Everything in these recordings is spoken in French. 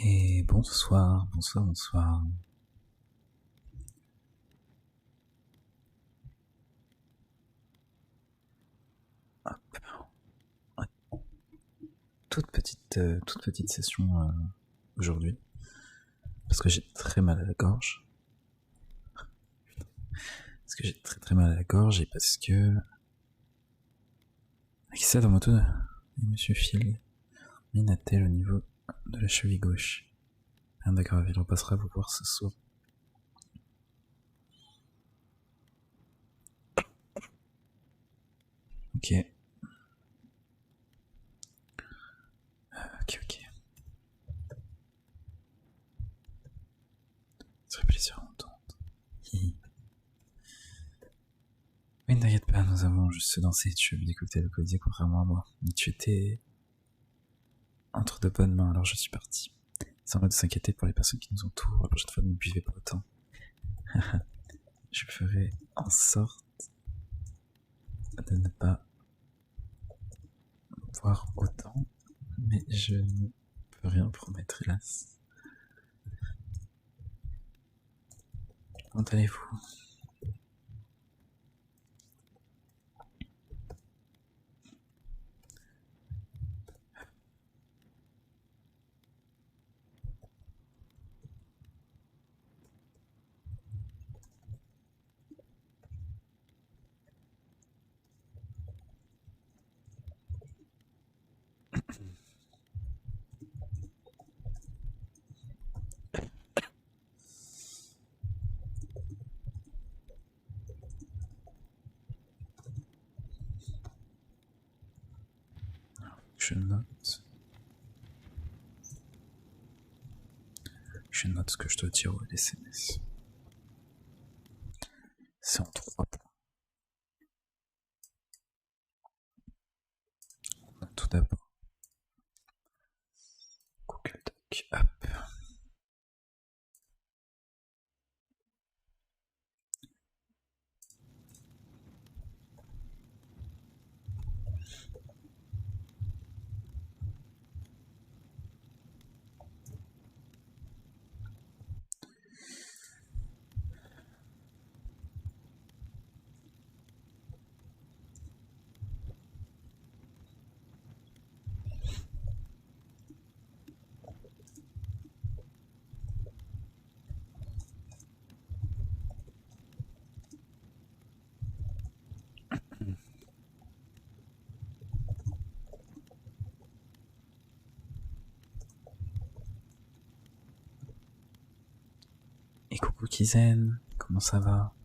Et bonsoir, bonsoir, bonsoir. Hop. Ouais. Toute petite session aujourd'hui. Parce que j'ai très mal à la gorge. Parce que j'ai très mal à la gorge et parce que... Qui ça dans moto? Monsieur Phil. Minatel au niveau de la cheville gauche. Rien de grave, il repassera vous voir ce soir. Ok. Ok. Ça fait plaisir à entendre. Mais ne t'inquiète pas, nous avons juste dansé, tu as bu des cocktails alcoolisés contrairement à moi. Mais tu étais entre de bonnes mains, alors je suis parti. Sans de s'inquiéter pour les personnes qui nous entourent, la prochaine fois ne buvez pas autant. Je ferai en sorte de ne pas boire autant, mais je ne peux rien promettre, hélas. Comment allez-vous? Je note ce que je dois dire au SMS. C'est en 3 points. Tout d'abord, Google Doc, hop. Et coucou Kizen, comment ça va?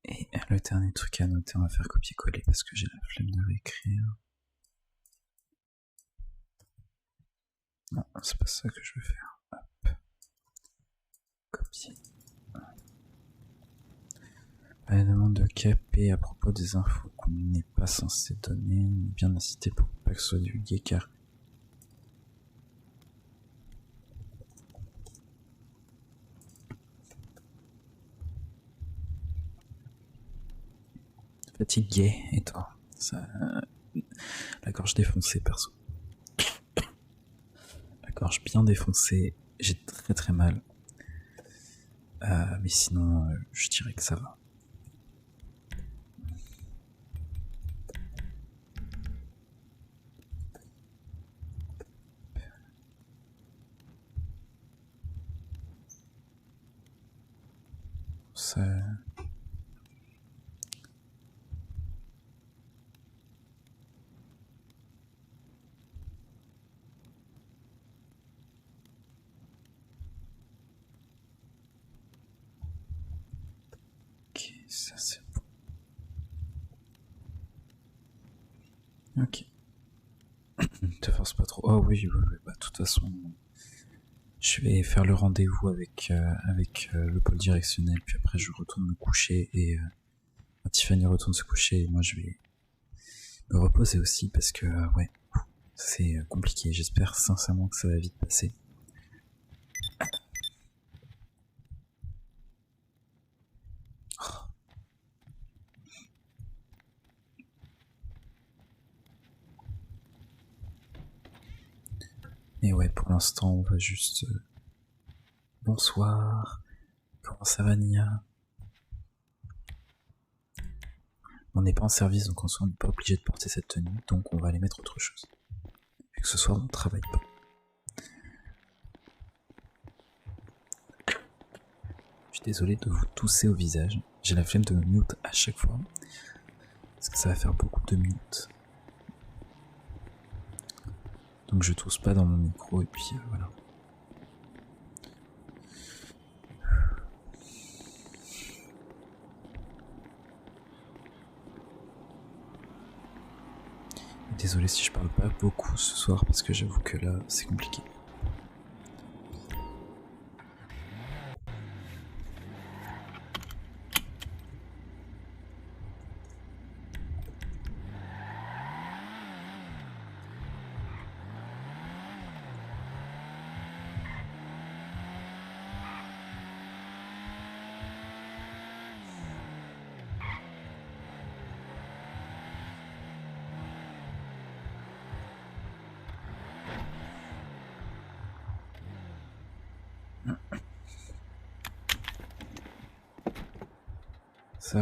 Et le dernier truc à noter, on va faire copier-coller parce que j'ai la flemme de réécrire. Non, c'est pas ça que je veux faire. Hop. Copier. La demande de KP à propos des infos qu'on n'est pas censé donner, mais bien incité pour pas que ce soit divulgué car fatigué, et toi ça... La gorge défoncée, perso. La gorge bien défoncée, j'ai très mal. Mais sinon, je dirais que ça va. Ça... Ok, ça c'est bon. Ok. Te force pas trop. Oh oui, bah de toute façon, je vais faire le rendez-vous avec le pôle directionnel, puis après je retourne me coucher et Tiffany retourne se coucher et moi je vais me reposer aussi parce que ouais, c'est compliqué. J'espère sincèrement que ça va vite passer. Mais ouais, pour l'instant, on va juste... Bonsoir. Comment ça va, Nia? On n'est pas en service, donc en soi, on n'est pas obligé de porter cette tenue, donc on va aller mettre autre chose. Vu que ce soir, on ne travaille pas. Je suis désolé de vous tousser au visage. J'ai la flemme de me mute à chaque fois. Parce que ça va faire beaucoup de mute. Donc je tousse pas dans mon micro et puis voilà. Désolé si je parle pas beaucoup ce soir parce que j'avoue que là c'est compliqué.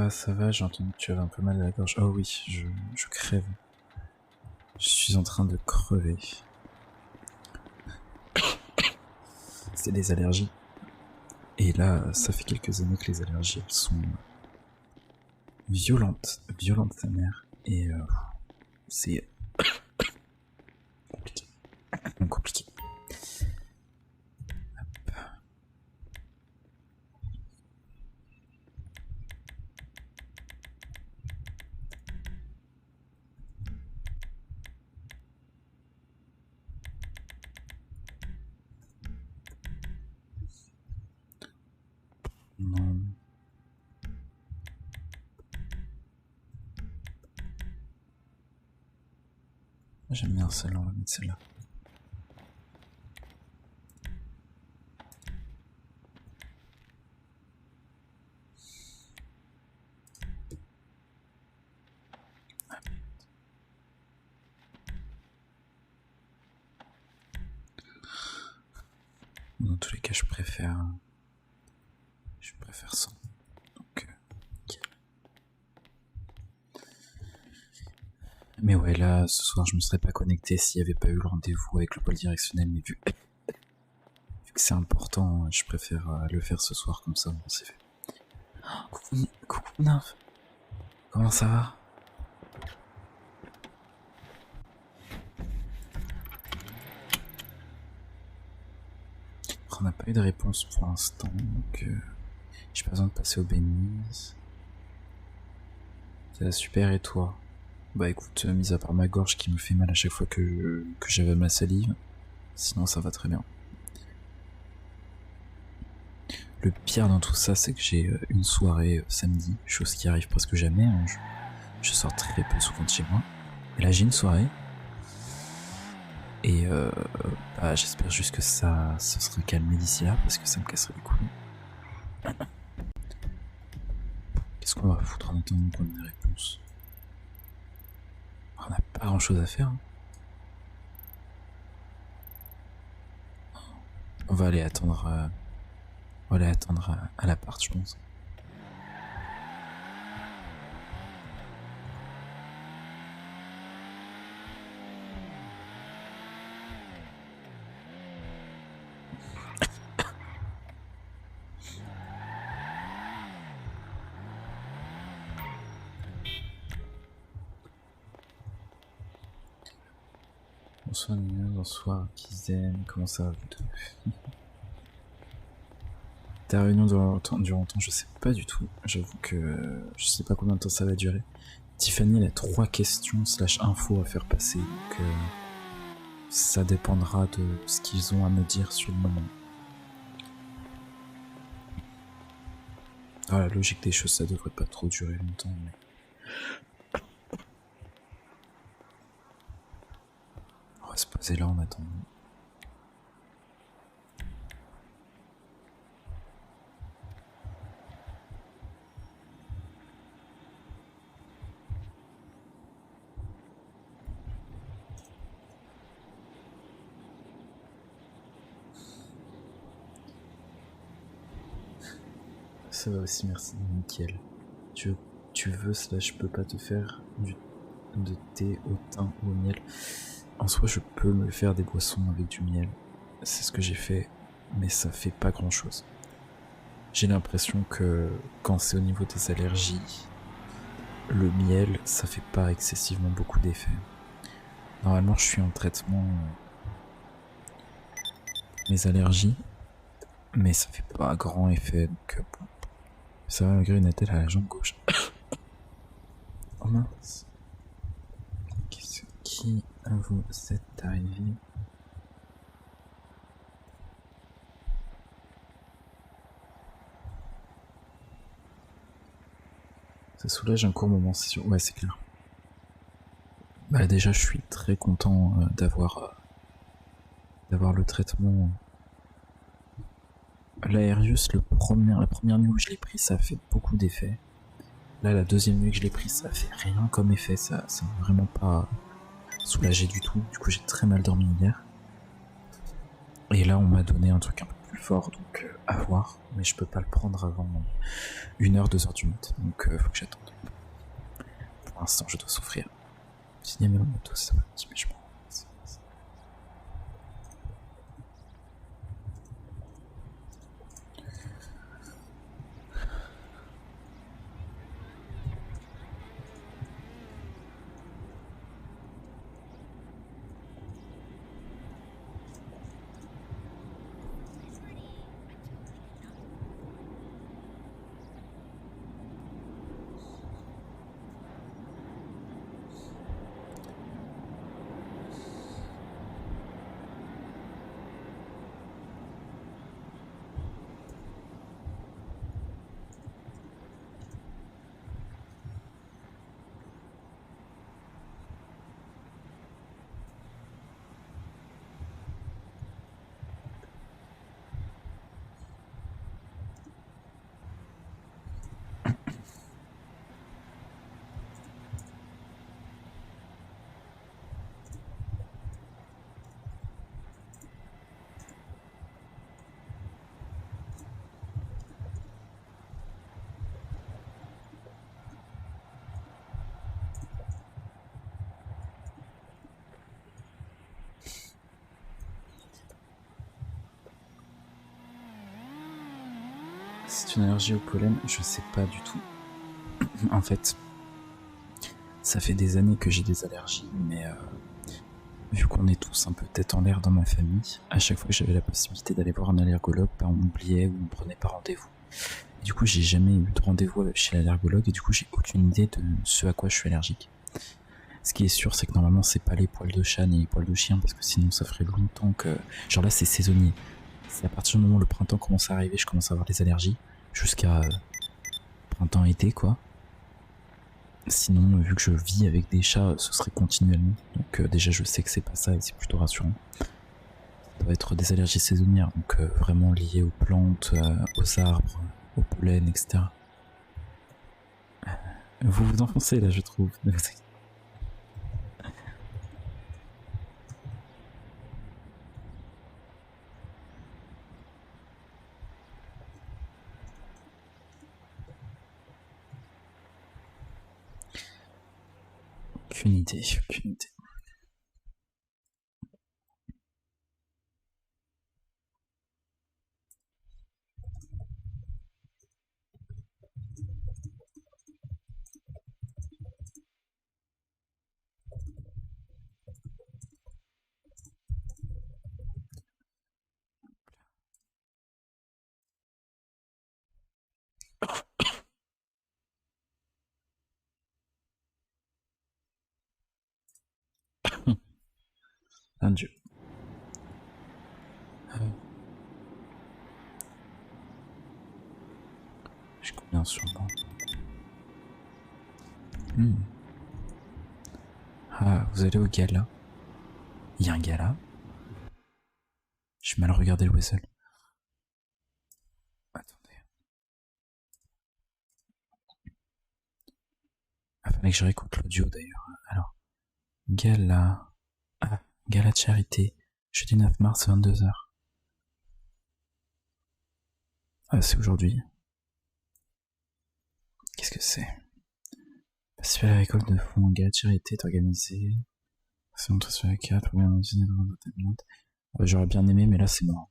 Ça va, j'ai entendu que tu avais un peu mal à la gorge. Oh oui, je crève. Je suis en train de crever. C'est des allergies. Et là, ça fait quelques années que les allergies, elles sont violentes sa mère. Et c'est compliqué. Compliqué. Non. J'aime bien celle-là, on va mettre celle-là. Dans tous les cas, je préfère ça. Donc, okay. Mais ouais, là, ce soir, je me serais pas connecté s'il n'y avait pas eu le rendez-vous avec le pôle directionnel, mais vu que c'est important, je préfère le faire ce soir comme ça, bon, c'est fait. Oh, coucou Nymph. Comment ça va? On n'a pas eu de réponse pour l'instant, donc j'ai pas besoin de passer au bénise. C'est super, et toi? Bah écoute, mis à part ma gorge qui me fait mal à chaque fois que j'avais ma salive, sinon ça va très bien. Le pire dans tout ça, c'est que j'ai une soirée samedi, chose qui arrive presque jamais, hein. Je sors très peu souvent de chez moi. Et là j'ai une soirée. Et bah, j'espère juste que ça se sera calmé d'ici là, parce que ça me casserait les couilles. Qu'est-ce qu'on va foutre en attendant qu'on ait des réponses? On n'a pas grand chose à faire. Hein. On va aller attendre à l'appart, je pense. Bonsoir Nina, bonsoir Kizen, comment ça va vous deux? Ta réunion durant longtemps, je sais pas du tout. J'avoue que je sais pas combien de temps ça va durer. Tiffany, elle a 3 questions / infos à faire passer, donc ça dépendra de ce qu'ils ont à me dire sur le moment. Ah, la logique des choses, ça devrait pas trop durer longtemps, mais... On va se poser là en attendant. Ça va aussi, merci, nickel. Tu, tu veux, cela, je peux pas te faire de thé au thym ou au miel. En soi, je peux me faire des boissons avec du miel. C'est ce que j'ai fait, mais ça fait pas grand chose. J'ai l'impression que quand c'est au niveau des allergies, le miel, ça fait pas excessivement beaucoup d'effets. Normalement, je suis en traitement mes allergies, mais ça fait pas grand effet, donc bon. Ça va malgré une attelle à la jambe gauche. Oh mince. Qui vous êtes arrivé? Ça soulage un court moment, c'est sûr. Ouais, c'est clair. Bah déjà, je suis très content d'avoir le traitement. L'Aerius, la première nuit où je l'ai pris, ça a fait beaucoup d'effets. Là, la deuxième nuit que je l'ai pris, ça a fait rien comme effet. Ça m'a vraiment pas soulagé du tout. Du coup, j'ai très mal dormi hier. Et là, on m'a donné un truc un peu plus fort, donc à voir. Mais je peux pas le prendre avant 1h, 2h du mat. Donc faut que j'attende. Pour l'instant, je dois souffrir. Signer ma moto, ça va un petit peu, je m'en C'est une allergie au pollen, je sais pas du tout. En fait, ça fait des années que j'ai des allergies, mais vu qu'on est tous un peu tête en l'air dans ma famille, à chaque fois que j'avais la possibilité d'aller voir un allergologue, bah, on m'oubliait ou on me prenait pas rendez-vous. Du coup, j'ai jamais eu de rendez-vous chez l'allergologue et du coup, j'ai aucune idée de ce à quoi je suis allergique. Ce qui est sûr, c'est que normalement, c'est pas les poils de chat ni les poils de chien parce que sinon, ça ferait longtemps que. Genre là, c'est saisonnier. C'est à partir du moment où le printemps commence à arriver, je commence à avoir des allergies jusqu'à printemps-été, quoi. Sinon, vu que je vis avec des chats, ce serait continuellement. Donc déjà, je sais que c'est pas ça et c'est plutôt rassurant. Ça doit être des allergies saisonnières, donc vraiment liées aux plantes, aux arbres, au pollen, etc. Vous vous enfoncez là, je trouve. Aucune idée, aucune idée. Adieu. J'ai combien sûrement. Ah, vous allez au gala. Il y a un gala. J'ai mal regardé le whistle. Attendez. Il fallait que je réécoute l'audio d'ailleurs. Alors, gala. Ah, gala de charité. Jeudi 9 mars, 22h. Ah, c'est aujourd'hui. que c'est? Festival agricole de Fouanga, charité est organisé. C'est montré sur la carte, programme d'entertainment. J'aurais bien aimé, mais là c'est mort.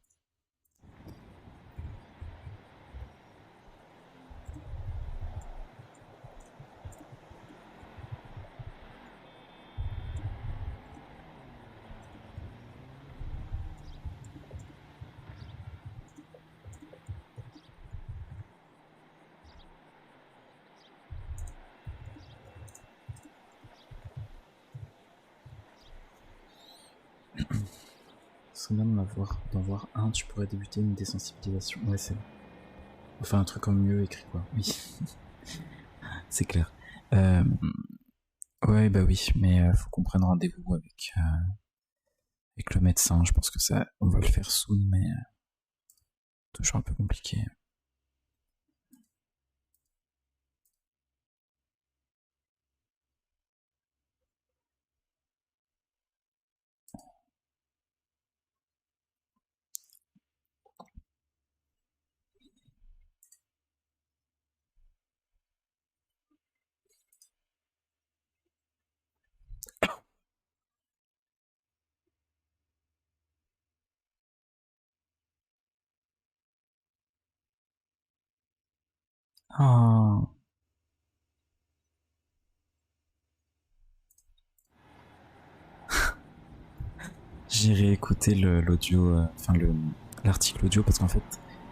Ce serait bien d'en voir un, tu pourrais débuter une désensibilisation. Ouais, c'est. Enfin, un truc en mieux écrit, quoi. Oui. C'est clair. Ouais, bah oui, mais faut qu'on prenne rendez-vous avec le médecin. Je pense que ça, on va le faire soon, mais toujours un peu compliqué. Oh. J'ai réécouté l'audio, enfin l'article audio parce qu'en fait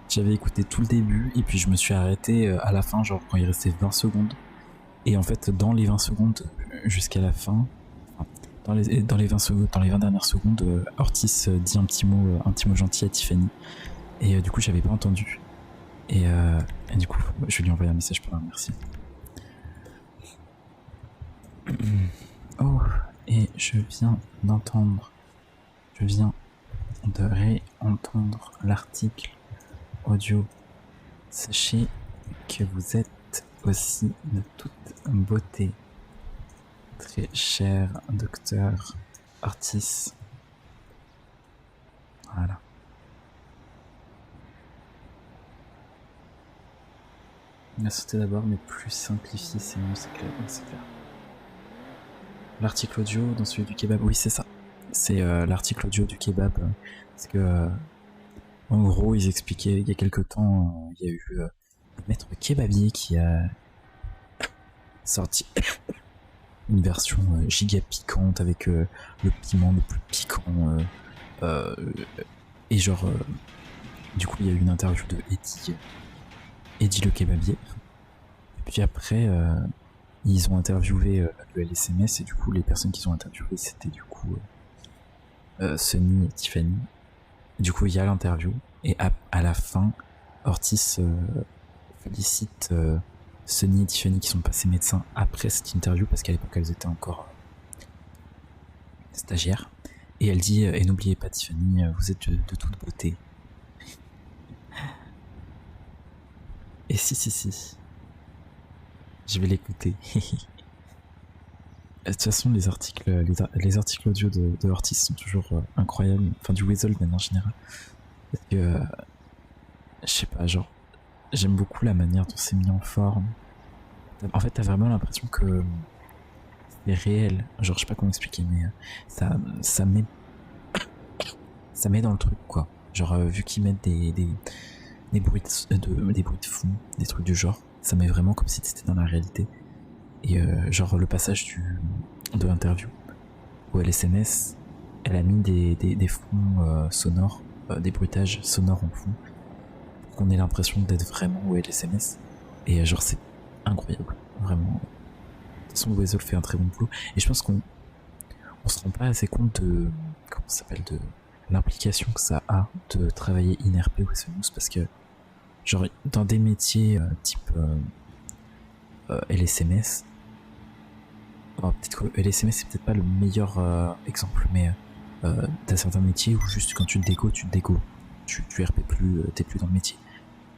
j'avais écouté tout le début et puis je me suis arrêté à la fin, genre quand il restait 20 secondes. Et en fait, dans les 20 secondes jusqu'à la fin, dans les 20 secondes, dans les 20 dernières secondes, Ortiz dit un petit mot gentil à Tiffany. Et du coup, j'avais pas entendu. Et du coup, je vais lui envoyer un message pour la remercier. Oh, et je viens de réentendre l'article audio. Sachez que vous êtes aussi de toute beauté, très cher docteur Ortiz. Voilà. La sauté d'abord, mais plus simplifié, c'est mieux, c'est clair. L'article audio dans celui du kebab, oui, c'est ça. C'est l'article audio du kebab. Parce que, en gros, ils expliquaient il y a quelques temps, il y a eu le maître kebabier qui a sorti une version giga piquante avec le piment le plus piquant. Et genre, du coup, il y a eu une interview de Eddie le kebabier. Et puis après, ils ont interviewé le LSMS et du coup, les personnes qu'ils ont interviewées, c'était du coup Sunny et Tiffany. Du coup, il y a l'interview et à la fin, Ortiz félicite Sunny et Tiffany qui sont passés médecins après cette interview parce qu'à l'époque, elles étaient encore stagiaires. Et elle dit et n'oubliez pas Tiffany, vous êtes de toute beauté. Et si. Je vais l'écouter. De toute façon, les articles audio de Ortiz sont toujours incroyables. Enfin, du Weasel, même en général. Parce que, je sais pas, genre, j'aime beaucoup la manière dont c'est mis en forme. En fait, t'as vraiment l'impression que c'est réel. Genre, je sais pas comment expliquer, mais ça met dans le truc, quoi. Genre, vu qu'ils mettent des bruits des bruits de fond, des trucs du genre, ça met vraiment comme si c'était dans la réalité. Et genre, le passage de l'interview au LSMS, elle a mis des fonds sonores, des bruitages sonores en fond, pour qu'on ait l'impression d'être vraiment au LSMS. Et genre, c'est incroyable, vraiment. De toute façon, Weasel fait un très bon boulot. Et je pense qu'on se rend pas assez compte de, comment ça s'appelle, de l'implication que ça a de travailler INRP ou SNUS, parce que, genre, dans des métiers type LSMS, peut-être que LSMS c'est peut-être pas le meilleur exemple, mais t'as certains métiers où juste quand tu te dégo, tu RP plus, t'es plus dans le métier.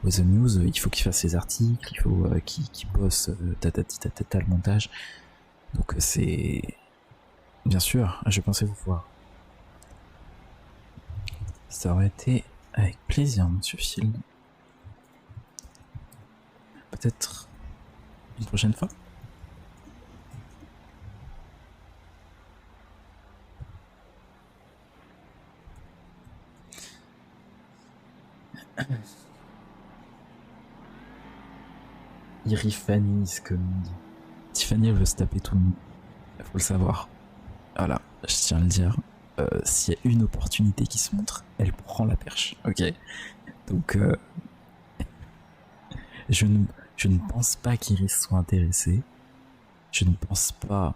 The News, il faut qu'il fasse ses articles, il faut qu'il bosse le montage. Donc c'est... Bien sûr, je pensais vous voir. Ça aurait été avec plaisir, monsieur Field. Peut-être Une prochaine fois. Irifanis, comme on dit. Tiffany, elle veut se taper tout le monde. Faut le savoir. Voilà, je tiens à le dire. S'il y a une opportunité qui se montre, elle prend la perche. Ok. Donc, je ne, je ne pense pas qu'Iris soit intéressée. Je ne pense pas.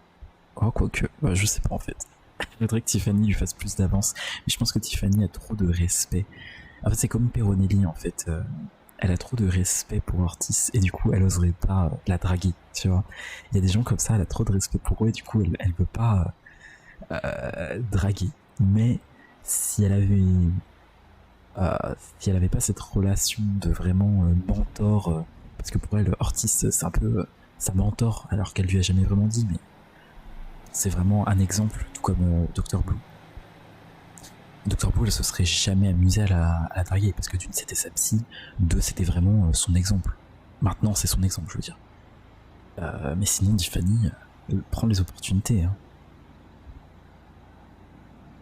Oh, quoique. Bah, je sais pas en fait. Je voudrais que Tiffany lui fasse plus d'avance. Mais je pense que Tiffany a trop de respect. En fait, c'est comme Peronelli en fait. Elle a trop de respect pour Ortiz et du coup, elle oserait pas la draguer. Tu vois. Il y a des gens comme ça, elle a trop de respect pour eux et du coup, elle veut pas draguer. Mais si elle avait si elle avait pas cette relation de vraiment mentor, parce que pour elle Ortiz c'est un peu sa mentor alors qu'elle lui a jamais vraiment dit, mais c'est vraiment un exemple, tout comme Dr Blue. Dr Blue, elle se serait jamais amusée à la draguer parce que d'une c'était sa psy, deux c'était vraiment son exemple. Maintenant c'est son exemple, je veux dire. Mais sinon Tiffany prend les opportunités. Hein.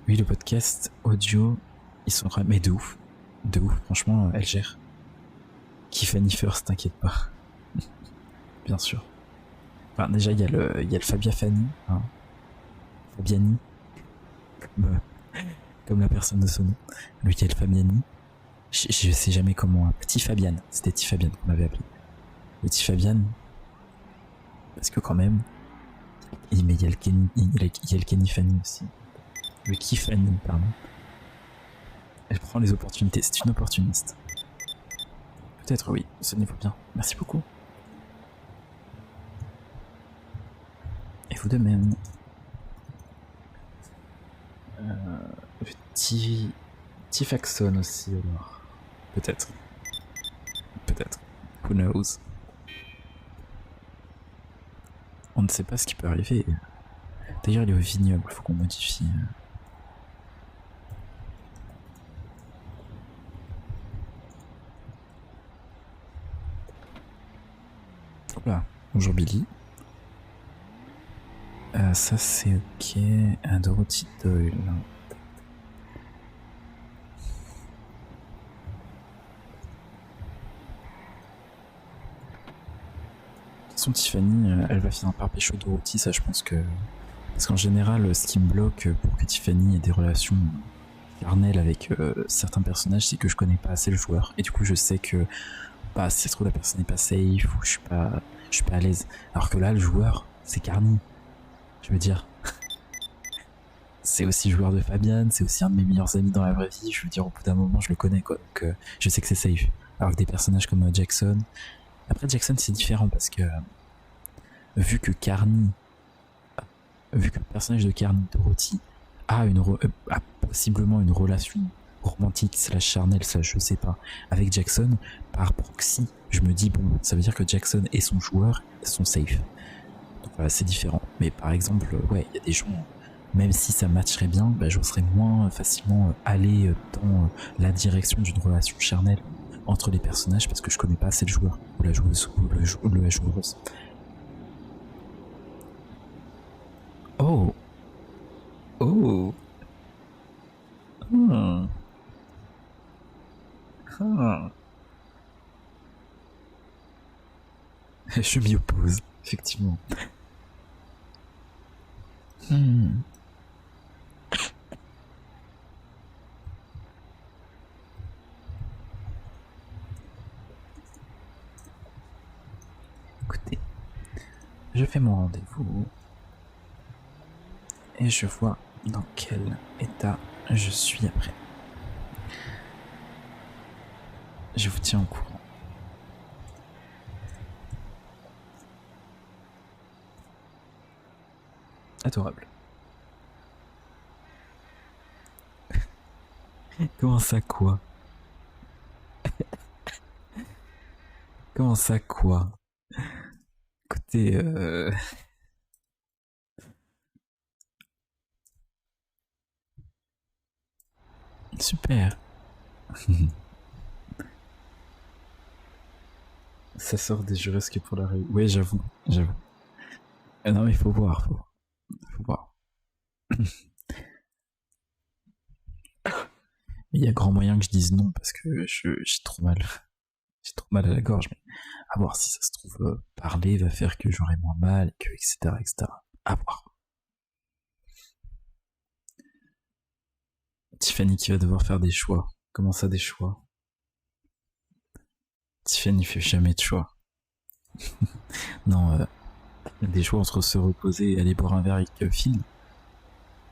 Oui, le podcast audio, ils sont quand même... Mais de ouf, franchement, elle gère. Tiffany First, t'inquiète pas. Bien sûr. Enfin, déjà, il y a le Fabia Fanny, hein. Fabiani, comme la personne de son nom. Lui qui est le Fabiani. Je sais jamais comment. Petit Fabian, c'était Petit Fabian qu'on avait appelé. Le Petit Fabian, parce que quand même. Mais il y a le Kenny Fanny aussi. Le Kifani, pardon. Elle prend les opportunités, c'est une opportuniste. Peut-être oui, ce n'est pas bien. Merci beaucoup. Et vous de même. Petit Tifaxon aussi alors. Peut-être. Peut-être. Who knows. On ne sait pas ce qui peut arriver. D'ailleurs, il est au vignoble, faut qu'on modifie. Hop là. Bonjour Billy. Ça c'est ok. Dorothy Doyle. De toute façon, Tiffany, elle va finir par pécho Dorothy, ça je pense que. Parce qu'en général, ce qui me bloque pour que Tiffany ait des relations charnelles avec certains personnages, c'est que je connais pas assez le joueur. Et du coup, je sais que bah, si ça se trouve, la personne n'est pas safe ou je suis pas à l'aise. Alors que là, le joueur, c'est Carney. Je veux dire, c'est aussi joueur de Fabian, c'est aussi un de mes meilleurs amis dans la vraie vie. Je veux dire, au bout d'un moment, je le connais, quoi. Donc, je sais que c'est safe. Alors que des personnages comme Jackson. Après, Jackson, c'est différent parce que, vu que Carney, vu que le personnage de Carney, Dorothy, a possiblement une relation romantique, slash charnelle, slash je sais pas, avec Jackson, par proxy, je me dis, bon, ça veut dire que Jackson et son joueur sont safe. Donc voilà, c'est différent. Mais par exemple, ouais, il y a des gens, même si ça matcherait bien, bah, j'oserais moins facilement aller dans la direction d'une relation charnelle entre les personnages parce que je connais pas assez le joueur ou la joueuse ou la joueuse. Oh. Oh. Hmm. Ah. Je m'y oppose, effectivement. Hmm. Écoutez, je fais mon rendez-vous et je vois dans quel état je suis après. Je vous tiens au courant. Adorable. Comment ça quoi? Comment ça quoi? Écoutez, super. Ça sort des juresques pour la rue. Oui, j'avoue, j'avoue. Non, mais il faut voir, faut voir. Il y a grand moyen que je dise non parce que j'ai trop mal. J'ai trop mal à la gorge, mais à voir si ça se trouve, parler va faire que j'aurai moins mal, que, etc., etc. À voir. Tiffany qui va devoir faire des choix. Comment ça, des choix? Tiffany fait jamais de choix. Non, des choix entre se reposer et aller boire un verre avec Phil.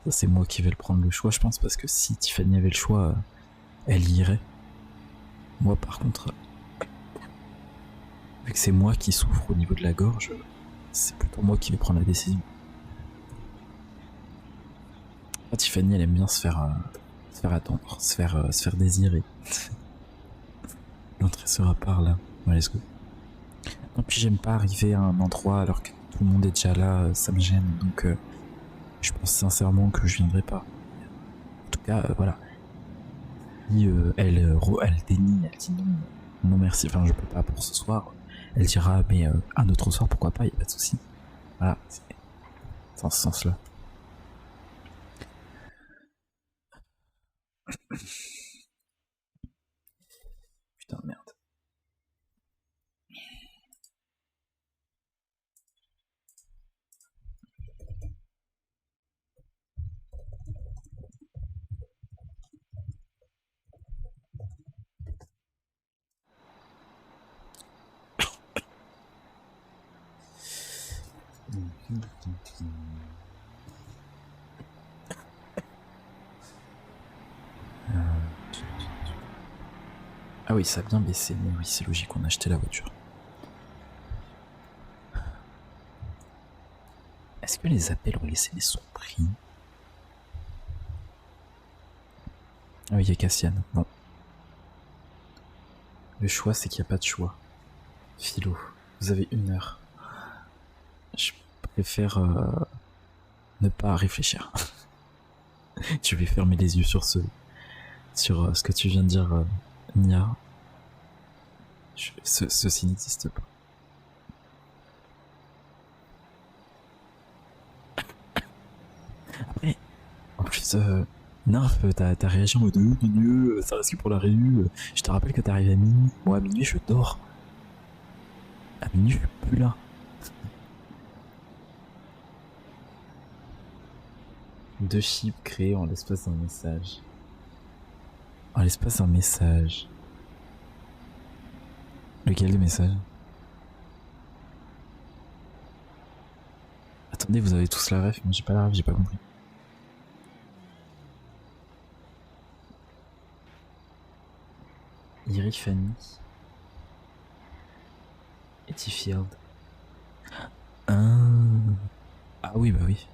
Ça, c'est moi qui vais le prendre le choix, je pense, parce que si Tiffany avait le choix, elle y irait. Moi, par contre, vu que c'est moi qui souffre au niveau de la gorge, c'est plutôt moi qui vais prendre la décision. Tiffany, elle aime bien se faire attendre, se faire désirer. L'entrée sera par là. Ouais, let's go. Non, puis j'aime pas arriver à un endroit alors que tout le monde est déjà là, ça me gêne, donc je pense sincèrement que je viendrai pas. En tout cas, voilà. Si elle dénie, elle dit non, non merci, enfin je peux pas pour ce soir, elle dira mais un autre soir pourquoi pas, y a pas de souci. Voilà, c'est dans ce sens-là. Putain de merde. Ah oui, ça a bien baissé, mais oui, c'est logique, on a acheté la voiture. Est-ce que les appels ont laissé des sons pris? Ah oui, il y a Cassian. Bon. Le choix, c'est qu'il n'y a pas de choix. Philo, vous avez 1 heure. Je préfère ne pas réfléchir. Je vais fermer les yeux sur ce que tu viens de dire, Nia. Ceci n'existe pas. Après, en plus, Narf, t'as réagi en mode mieux, ça reste que pour la réu. Je te rappelle que t'arrives à minuit. Moi, à minuit, je dors. À minuit, je suis plus là. 2 chips créés en l'espace d'un message. En l'espace d'un message. Lequel des messages? Attendez, vous avez tous la ref, moi j'ai pas la ref, j'ai pas compris. Iri Fanny. Et T-Field. Ah oui, bah oui.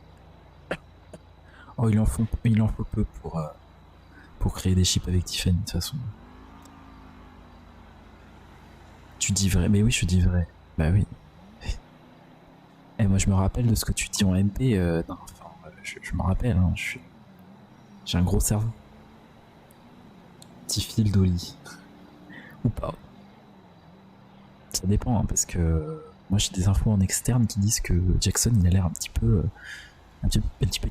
Oh, il en faut peu pour créer des chips avec Tiffany, de toute façon. Tu dis vrai? Mais oui, je dis vrai. Bah oui. Et moi, je me rappelle de ce que tu dis en MP. Non, enfin, je me rappelle, hein, j'ai un gros cerveau. T-Field au lit. Ou pas. Ça dépend, hein, parce que moi, j'ai des infos en externe qui disent que Jackson, il a l'air un petit peu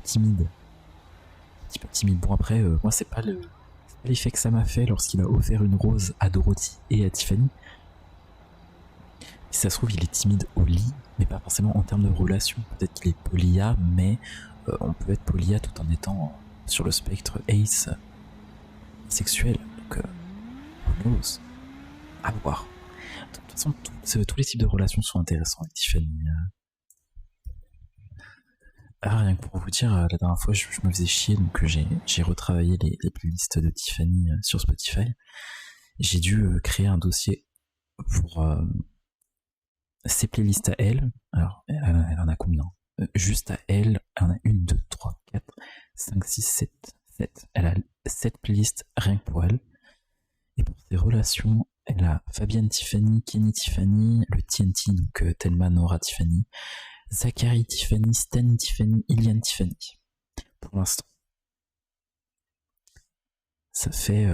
timide. Un petit peu timide. Bon, après, moi, c'est pas l'effet que ça m'a fait lorsqu'il a offert une rose à Dorothy et à Tiffany. Si ça se trouve, il est timide au lit, mais pas forcément en termes de relation. Peut-être qu'il est polia, mais on peut être polia tout en étant sur le spectre ace sexuel. Donc, who knows? À voir. De toute façon, tous les types de relations sont intéressants avec Tiffany. Rien que pour vous dire, la dernière fois, je me faisais chier, donc j'ai retravaillé les playlists de Tiffany sur Spotify. J'ai dû créer un dossier pour ses playlists à elle. Alors, elle en a combien? Juste à elle, elle en a 1, 2, 3, 4, 5, 6, 7. 7. Elle a 7 playlists rien que pour elle. Et pour ses relations, elle a Fabienne Tiffany, Kenny Tiffany, le TNT, donc Thelma Nora Tiffany, Zachary Tiffany, Stan Tiffany, Iliane Tiffany. Pour l'instant. Ça fait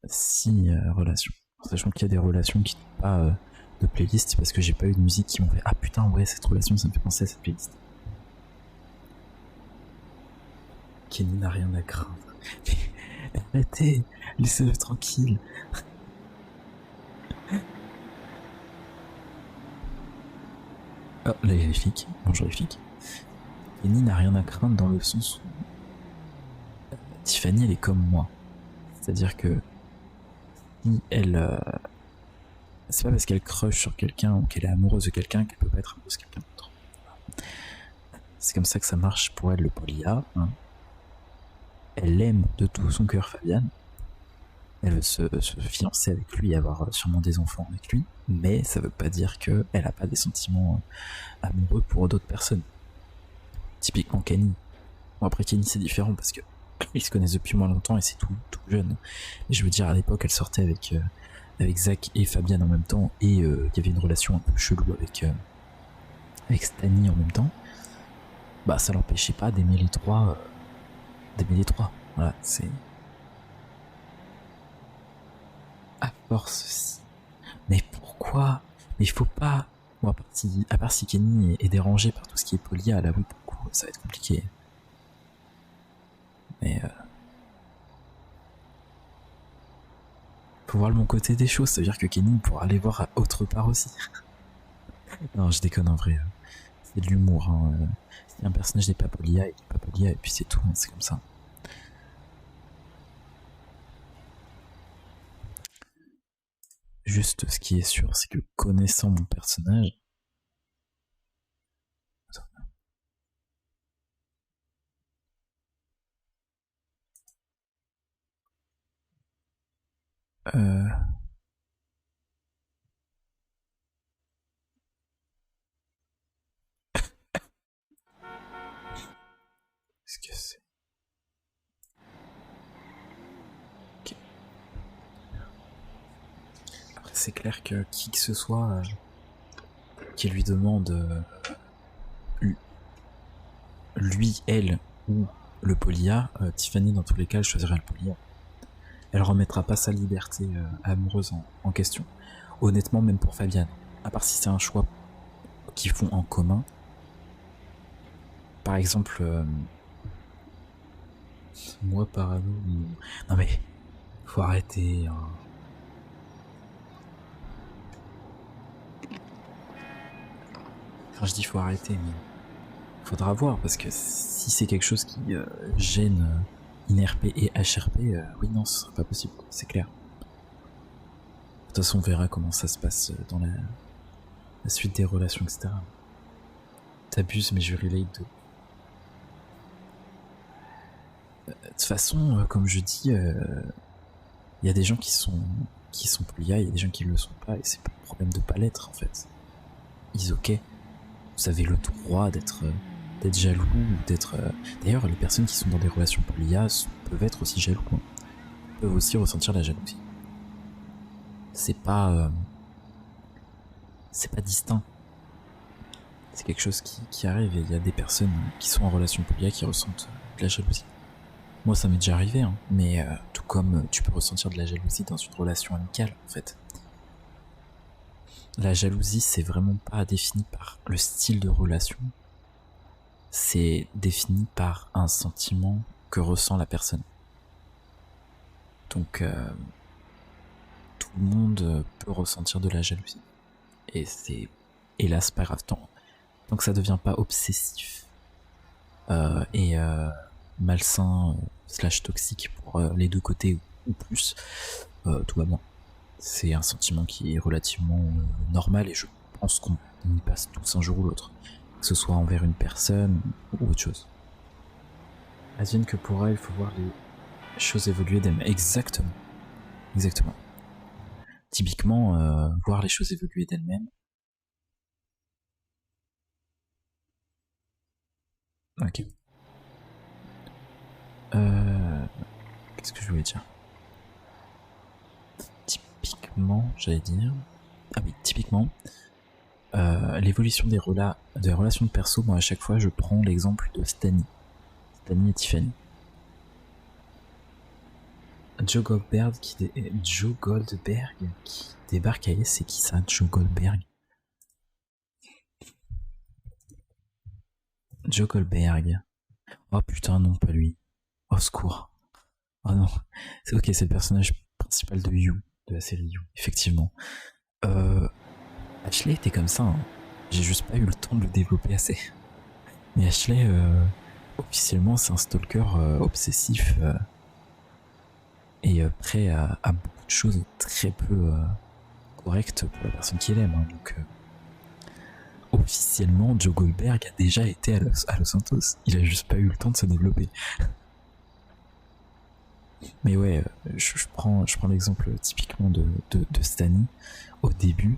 6 relations. Sachant qu'il y a des relations qui n'ont pas de playlist parce que j'ai pas eu de musique qui m'ont fait ah putain ouais cette relation ça me fait penser à cette playlist. Kenny n'a rien à craindre. Mais arrêtez, laissez-le tranquille. Oh, là il y a les flics. Bonjour les flics. Kenny n'a rien à craindre dans le sens où Tiffany elle est comme moi. C'est-à-dire que si elle... c'est pas parce qu'elle crush sur quelqu'un ou qu'elle est amoureuse de quelqu'un qu'elle peut pas être amoureuse de quelqu'un d'autre. C'est comme ça que ça marche pour elle le polia. Hein. Elle aime de tout son cœur Fabian. Elle veut se fiancer avec lui et avoir sûrement des enfants avec lui. Mais ça veut pas dire qu'elle a pas des sentiments amoureux pour d'autres personnes. Typiquement Kenny. Bon après Kenny c'est différent parce que ils se connaissent depuis moins longtemps et c'est tout jeune. Et je veux dire à l'époque elle sortait avec Zach et Fabian en même temps et il y avait une relation un peu chelou avec Stani en même temps. Bah ça l'empêchait pas d'aimer les trois. Voilà, c'est... À force... Mais pourquoi? Mais il faut pas... Bon, à part si Kenny est dérangé par tout ce qui est polia, là oui, pour le coup, ça va être compliqué. Mais... faut voir le bon côté des choses, ça veut dire que Kenny pourra aller voir à autre part aussi. Non, je déconne en vrai. C'est de l'humour. Hein. Si un personnage n'est pas polia, il n'est pas polia, et puis c'est tout, hein, c'est comme ça. Juste ce qui est sûr, c'est que connaissant mon personnage... Qu'est-ce que c'est? Okay. Après, c'est clair que qui que ce soit qui lui demande lui, elle ou le polia, Tiffany dans tous les cas elle choisira le polia. Elle remettra pas sa liberté amoureuse en question. Honnêtement, même pour Fabian, à part si c'est un choix qu'ils font en commun. Par exemple, moi parano. Non mais, faut arrêter. Hein. Enfin, je dis faut arrêter, mais faudra voir parce que si c'est quelque chose qui gêne INRP et HRP, oui non, ce sera pas possible, c'est clair. De toute façon, on verra comment ça se passe dans la suite des relations, etc. T'abuses, mais je relate de... De toute façon, comme je dis, il y a des gens qui sont polia, il y a des gens qui le sont pas, et c'est pas le problème de pas l'être en fait. Ils ok. Vous avez le droit d'être jaloux, d'être... D'ailleurs, les personnes qui sont dans des relations polia peuvent être aussi jaloux, hein. Peuvent aussi ressentir la jalousie. C'est pas distinct. C'est quelque chose qui arrive et il y a des personnes qui sont en relation polia qui ressentent de la jalousie. Moi, ça m'est déjà arrivé, hein, mais tout comme tu peux ressentir de la jalousie dans une relation amicale, en fait. La jalousie, c'est vraiment pas défini par le style de relation, c'est défini par un sentiment que ressent la personne. Donc, tout le monde peut ressentir de la jalousie. Et c'est, hélas, pas grave. Tant que ça devient pas obsessif et malsain / toxique pour les deux côtés ou plus, tout va bien. C'est un sentiment qui est relativement normal et je pense qu'on y passe tous un jour ou l'autre, que ce soit envers une personne ou autre chose. Advienne que pourra, il faut voir les choses évoluer d'elles-mêmes. Exactement. Exactement. Typiquement, voir les choses évoluer d'elles-mêmes. Ok. Qu'est-ce que je voulais dire? Typiquement, j'allais dire... Ah oui, typiquement, l'évolution des relations de perso, moi à chaque fois je prends l'exemple de Stani et Tiffany. Joe Goldberg qui débarque à Ace, c'est qui ça, Joe Goldberg? Joe Goldberg. Oh putain, non, pas lui. Au secours. Oh non. C'est ok, c'est le personnage principal de You, de la série You, effectivement. Ashley était comme ça, hein. J'ai juste pas eu le temps de le développer assez. Mais Ashley, officiellement, c'est un stalker obsessif et prêt à beaucoup de choses très peu correctes pour la personne qu'il aime. Hein. Donc, officiellement, Joe Goldberg a déjà été à Los Santos. Il a juste pas eu le temps de se développer. Mais ouais, je prends l'exemple typiquement de Stanny. Au début,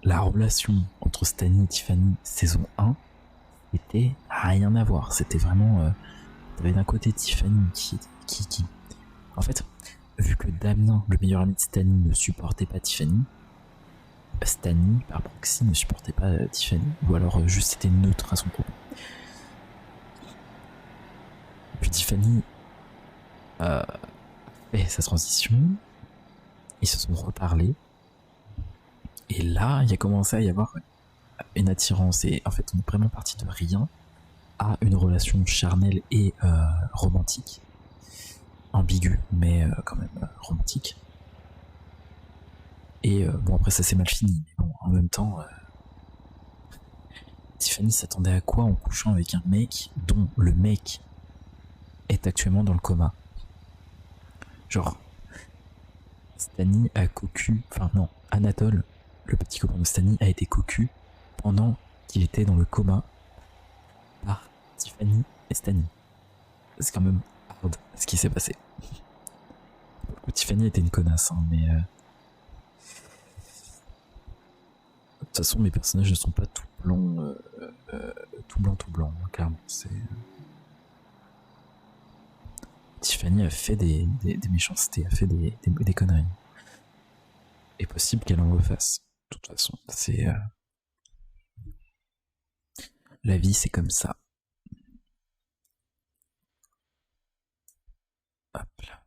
la relation entre Stanny et Tiffany saison 1 était rien à voir. C'était vraiment... t'avais d'un côté Tiffany qui... En fait, vu que Damien, le meilleur ami de Stanny, ne supportait pas Tiffany, Stanny, par proxy, ne supportait pas Tiffany. Ou alors juste c'était neutre à son propos. Puis Tiffany fait sa transition, ils se sont reparlés, et là, il a commencé à y avoir une attirance, et en fait, on est vraiment parti de rien à une relation charnelle et romantique, ambiguë, mais quand même romantique. Et bon, après, ça s'est mal fini, mais bon, en même temps, Tiffany s'attendait à quoi en couchant avec un mec dont le mec est actuellement dans le coma? Genre, Stanny a cocu, enfin non, Anatole, le petit copain de Stanny, a été cocu pendant qu'il était dans le coma par Tiffany et Stanny. C'est quand même hard ce qui s'est passé. Tiffany était une connasse, hein, mais de toute façon mes personnages ne sont pas tout blancs, tout blanc, hein, clairement. Tiffany a fait des méchancetés, a fait des conneries. Et possible qu'elle en refasse. De toute façon, c'est la vie, c'est comme ça. Hop là.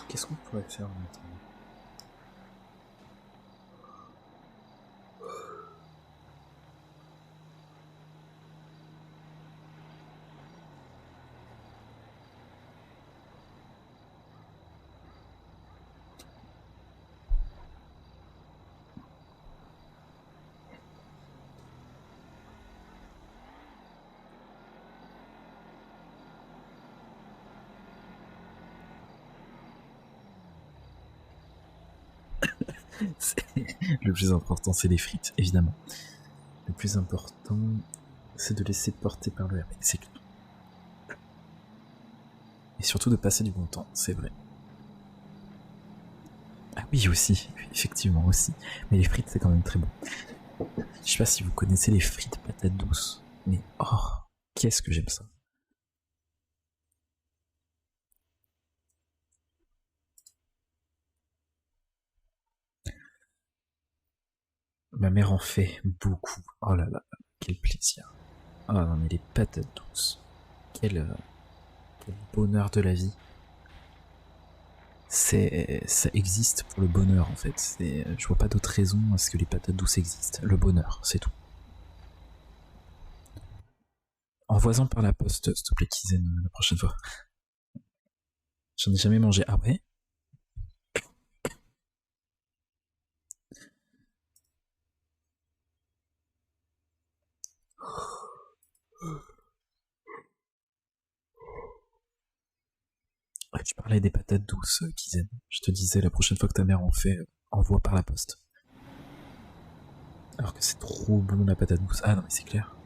Qu'est-ce qu'on pourrait faire maintenant? Le plus important, c'est les frites, évidemment. Le plus important, c'est de laisser porter par le RP, c'est tout. Et surtout de passer du bon temps, c'est vrai. Ah oui, aussi, effectivement, aussi. Mais les frites, c'est quand même très bon. Je sais pas si vous connaissez les frites patates douces, mais oh, qu'est-ce que j'aime ça. Ma mère en fait beaucoup. Oh là là, quel plaisir. Oh non, mais les patates douces. Quel bonheur de la vie. Ça existe pour le bonheur en fait. Je vois pas d'autre raison à ce que les patates douces existent. Le bonheur, c'est tout. Envoie-en par la poste, s'il te plaît, Kizen, la prochaine fois. J'en ai jamais mangé. Ah ouais? Tu parlais des patates douces, Kizen. Je te disais, la prochaine fois que ta mère en fait, envoie par la poste. Alors que c'est trop bon la patate douce. Ah non mais c'est clair.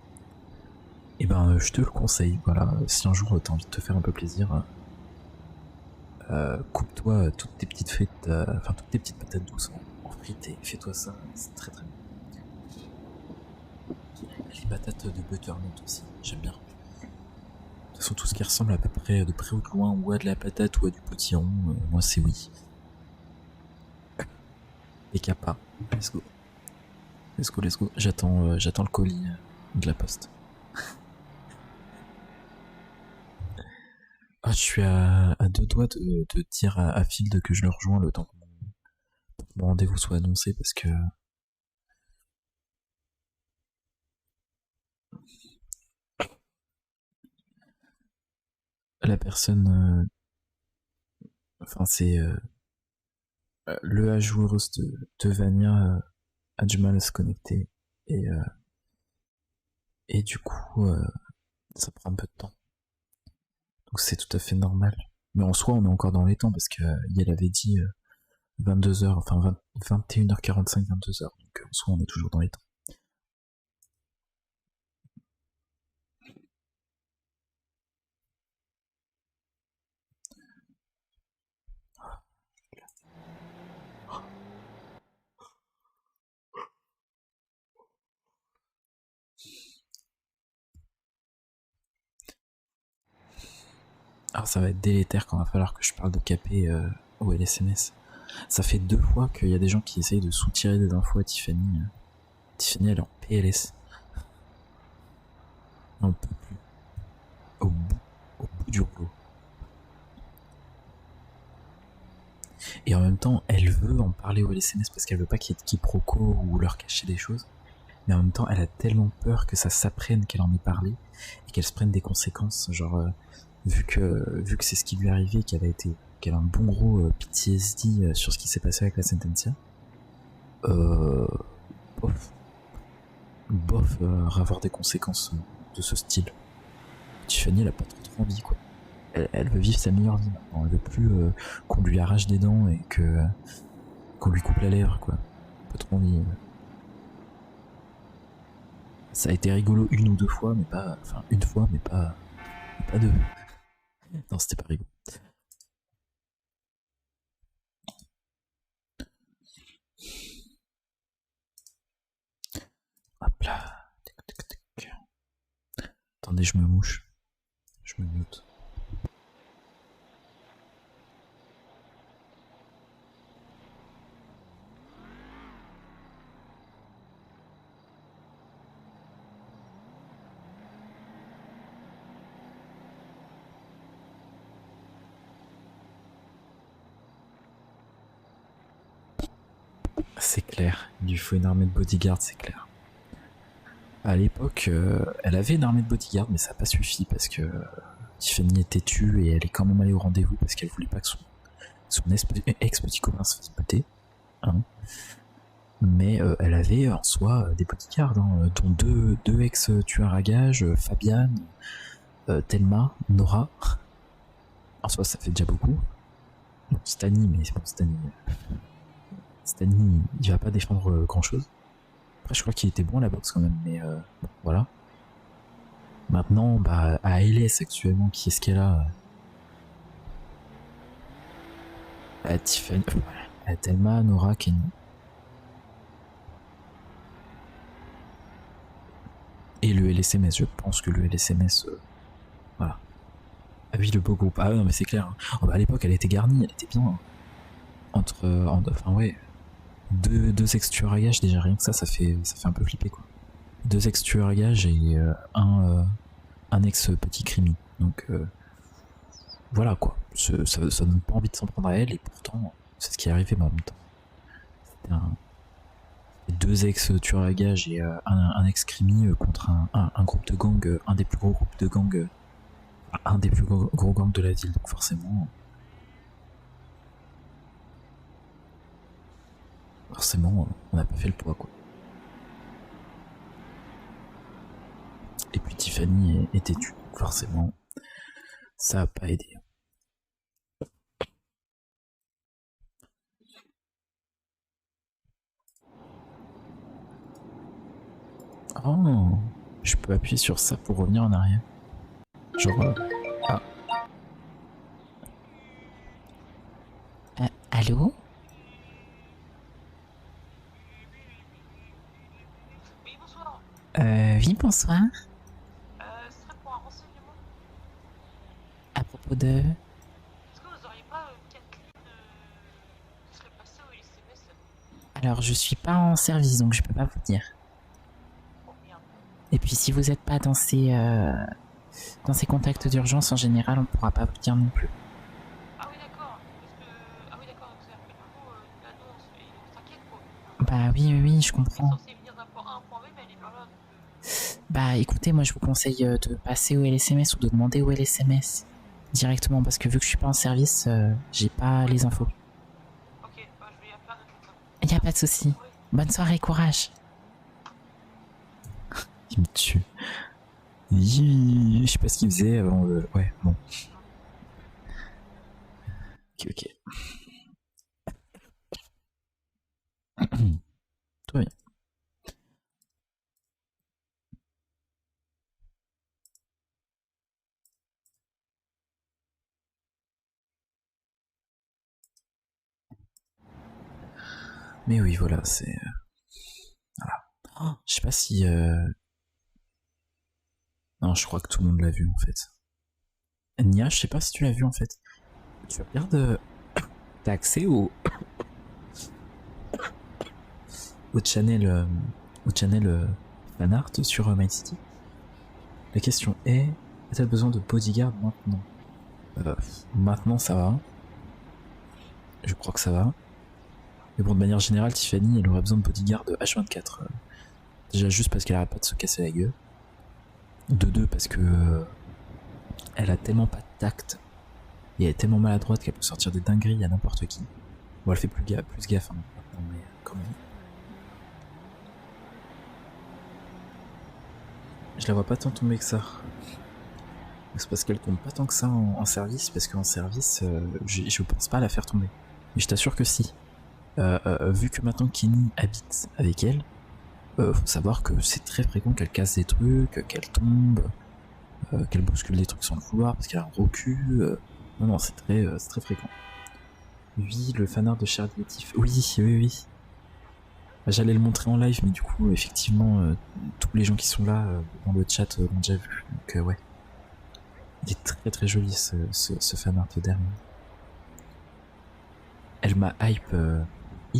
Et ben je te le conseille, voilà. Si un jour t'as envie de te faire un peu plaisir, coupe-toi toutes tes petites frites, toutes tes petites patates douces en frites et fais-toi ça, c'est très très bon. Les patates de butternut aussi, j'aime bien. De toute façon, tout ce qui ressemble à peu près de près ou de loin ou à de la patate ou à du potiron, moi c'est oui. Et capa, let's go. Let's go, let's go. J'attends le colis de la poste. Ah, je suis à deux doigts de dire à Field que je le rejoins le temps que mon rendez-vous soit annoncé parce que la personne, enfin c'est le joueuse de Vania a du mal à se connecter et, euh, et du coup ça prend un peu de temps. Donc c'est tout à fait normal. Mais en soi on est encore dans les temps parce que elle avait dit 22h, enfin 21h45, 22h. Donc en soi on est toujours dans les temps. Alors ça va être délétère quand il va falloir que je parle de KP au LSMS. Ça fait 2 fois qu'il y a des gens qui essayent de soutirer des infos à Tiffany. Tiffany elle est en PLS. On peut plus. Au bout du rouleau. Et en même temps, elle veut en parler au LSMS parce qu'elle veut pas qu'il y ait de quiproquos ou leur cacher des choses. Mais en même temps, elle a tellement peur que ça s'apprenne qu'elle en ait parlé et qu'elle se prenne des conséquences. Genre, vu que c'est ce qui lui est arrivé, qu'elle a un bon gros PTSD sur ce qui s'est passé avec la Sentencia, bof, avoir des conséquences de ce style. Tiffany, elle a pas trop envie, quoi. Elle veut vivre sa meilleure vie maintenant. Elle veut plus qu'on lui arrache des dents et qu'on lui coupe la lèvre, quoi. Pas trop envie. Ça a été rigolo une ou deux fois, mais pas. Enfin, une fois, mais pas deux. Non, c'était pas rigolo. Hop là. Attendez, je me mouche. Je me mute. C'est clair, il lui faut une armée de bodyguards, c'est clair. À l'époque, elle avait une armée de bodyguards, mais ça n'a pas suffi parce que Tiffany est têtue et elle est quand même allée au rendez-vous parce qu'elle voulait pas que son ex-petit copain se fasse buter. Hein. Mais elle avait en soi des bodyguards, hein, dont deux ex-tueurs à gages, Fabian, Thelma, Nora. En soi, ça fait déjà beaucoup. Bon, Stani, mais bon, Stani, il va pas défendre grand-chose. Après, je crois qu'il était bon à la boxe quand même, mais bon, voilà. Maintenant, bah, à LS actuellement, qui est-ce qu'elle a à Tiffany, à Thelma, Nora, Kenny. Et le LSMS, je pense que le LSMS, voilà. Ah oui, le beau groupe. Ah non, mais c'est clair. Hein. Oh, bah, à l'époque, elle était garnie, elle était bien. Hein. Enfin, ouais. Deux ex-tueurs à gages, déjà rien que ça fait un peu flipper, quoi. Deux ex-tueurs à gages et un ex-petit crimi. Donc, voilà, quoi. Ça donne pas envie de s'en prendre à elle, et pourtant, c'est ce qui est arrivé, mais en même temps. C'était deux ex-tueurs à gages et un ex-crimi contre un groupe de gang, un des plus gros groupes de gang, un des plus gros gangs de la ville, donc forcément, on n'a pas fait le poids, quoi. Et puis Tiffany est têtue, donc forcément, ça a pas aidé. Oh, je peux appuyer sur ça pour revenir en arrière. Genre, ah. Allô? Oui, bonsoir. Ce serait pour un renseignement. À propos de... Est-ce que vous auriez pas Kathleen qui serait passée au SMS? Alors, je suis pas en service, donc je peux pas vous dire. Oh merde. Et puis, si vous n'êtes pas dans ces contacts d'urgence, en général, on pourra pas vous dire non plus. Ah oui, d'accord. Parce que. Ah oui, d'accord. Donc, c'est-à-dire que du coup, l'annonce, et on s'inquiète quoi. Bah oui, oui, oui, je Elle est comprends. censée venir d'un point A à un point B, mais elle est pas là. Bah écoutez, moi je vous conseille de passer au LSMS ou de demander au LSMS directement, parce que vu que je suis pas en service, j'ai pas les infos. Ok, bah je vais y appeler un autre comme ça. Y a pas de souci. Ouais. Bonne soirée, courage. Il me tue. Je sais pas ce qu'il faisait avant. Ouais, bon. Ok, ok. Tout va bien. Mais oui, voilà, c'est. Voilà. Oh, je sais pas si. Non, je crois que tout le monde l'a vu en fait. Nia, je sais pas si tu l'as vu en fait. Tu regardes. T'as accès au channel. Fanart sur My City. La question est, as-tu besoin de bodyguard maintenant? Maintenant ça va. Je crois que ça va. Mais bon, de manière générale, Tiffany, elle aurait besoin de bodyguard de H24. Déjà juste parce qu'elle arrête pas de se casser la gueule. De deux, parce que elle a tellement pas de tact et elle est tellement maladroite qu'elle peut sortir des dingueries à n'importe qui. Bon, elle fait plus gaffe hein, maintenant, mais quand même. Je la vois pas tant tomber que ça. C'est parce qu'elle tombe pas tant que ça en service, parce qu'en service, je pense pas la faire tomber. Mais je t'assure que si. Vu que maintenant Kenny habite avec elle, faut savoir que c'est très fréquent qu'elle casse des trucs, qu'elle tombe, qu'elle bouscule des trucs sans le vouloir parce qu'elle a un gros cul. Non, c'est très fréquent. Oui, le fanart de Charlie et Tiff. Oui. J'allais le montrer en live, mais du coup, effectivement, tous les gens qui sont là dans le chat l'ont déjà vu. Donc, ouais. Il est très joli ce fanart dernier. Elle m'a hype.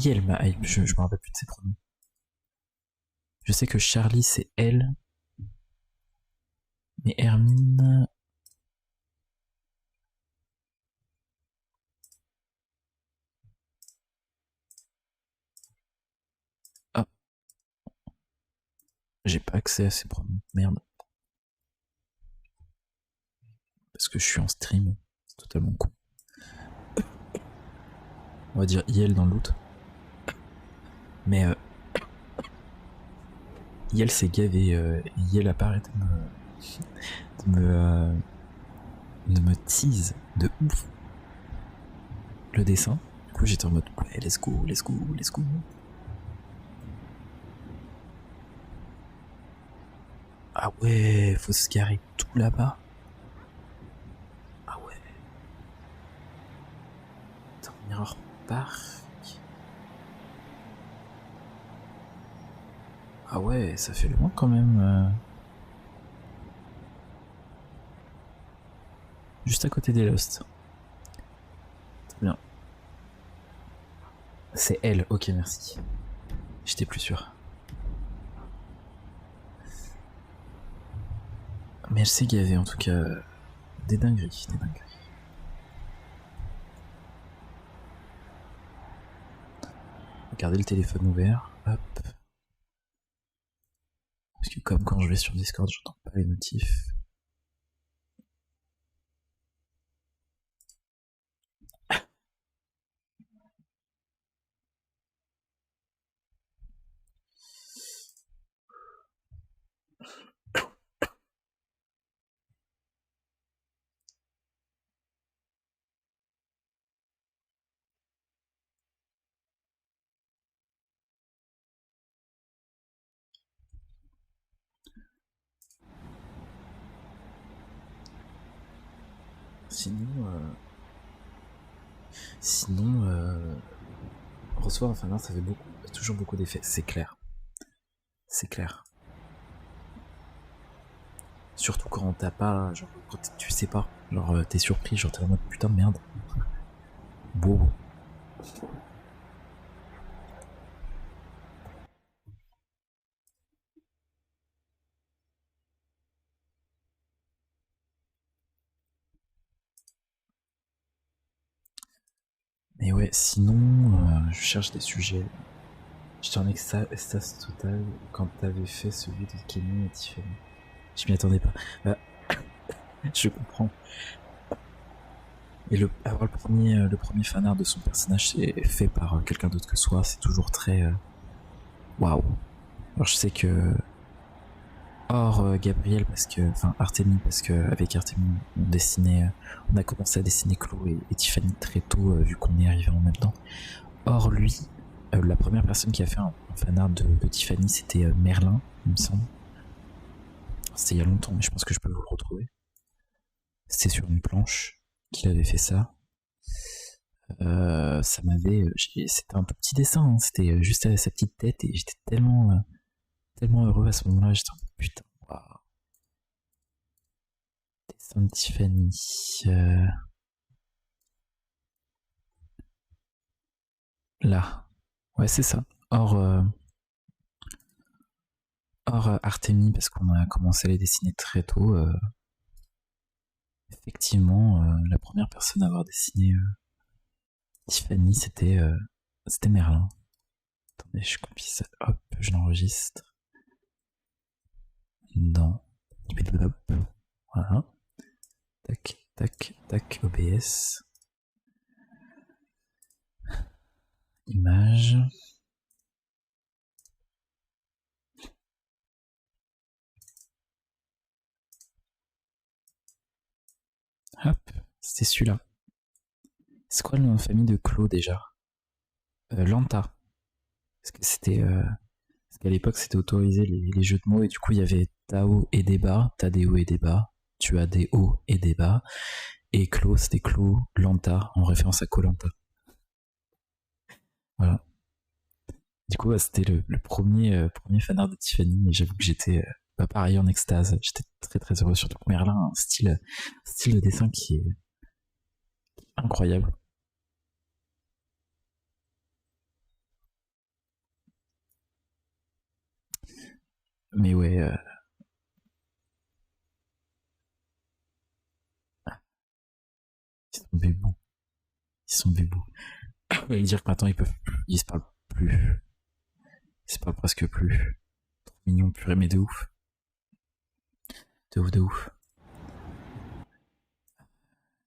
Elle m'a hype, je me rappelle plus de ses pronoms. Je sais que Charlie c'est elle. Mais Hermine. Ah, j'ai pas accès à ces pronoms. Merde. Parce que je suis en stream. C'est totalement con. On va dire IL dans le doute. Mais IL s'est gavé. IL apparaît de me tease de ouf le dessin. Du coup, j'étais en mode ouais, let's go. Ah ouais, faut se garer tout là-bas. Ah ouais. Attends, Mirror Park. Ah ouais, ça fait loin quand même. Juste à côté des Lost. Très bien. C'est elle, ok, merci. J'étais plus sûr. Mais elle s'est gavée en tout cas. Des dingueries. Regardez le téléphone ouvert. Hop. Parce que comme quand je vais sur Discord, j'entends pas les notifs. Sinon, recevoir un fanart, ça fait toujours beaucoup d'effets. C'est clair. Surtout quand t'as pas, genre, quand tu sais pas. Genre, t'es surpris, genre, t'es en mode putain de merde. Beau. Mais ouais, sinon, je cherche des sujets. J'étais en extase totale quand t'avais fait celui de Kenny et Tiffany. Je m'y attendais pas. Je comprends. Et avoir le premier fanart de son personnage c'est fait par quelqu'un d'autre que soi, c'est toujours très waouh. Alors je sais que hors Gabriel enfin Artemis parce que avec Artemis on a commencé à dessiner Chloé et Tiffany très tôt vu qu'on est arrivé en même temps. Or lui, la première personne qui a fait un fanart de Tiffany c'était Merlin, il me semble. C'était il y a longtemps, mais je pense que je peux vous le retrouver. C'était sur une planche qu'il avait fait ça. Ça m'avait. C'était un tout petit dessin, hein, c'était juste à sa petite tête et j'étais tellement heureux à ce moment-là. J'étais en mode, putain, waouh. Dessin de Tiffany. Là. Ouais, c'est ça. Or Artemis, parce qu'on a commencé à les dessiner très tôt. Effectivement, la première personne à avoir dessiné Tiffany, c'était Merlin. Attendez, je copie ça. Hop, je l'enregistre. Dans. Voilà. Tac, tac, tac, OBS. Image. Hop, c'était celui-là. C'est quoi le nom de famille de Claude déjà Lanta. Parce que c'était. Parce qu'à l'époque, c'était autorisé les jeux de mots, et du coup, il y avait Tao et débat, t'as des hauts et des bas, tu as des hauts et des bas, et Clo, c'était Clo Lanta, en référence à Colanta. Voilà. Du coup, c'était le premier fanart de Tiffany, et j'avoue que j'étais pas pareil en extase. J'étais très très heureux, surtout que Merlin a un style de dessin qui est incroyable. Mais ouais. Ils sont bébous. Ils sont bébous. Et dire que maintenant ils se parlent plus. Ils se parlent presque plus. Trop mignon, purée, mais de ouf. De ouf, de ouf.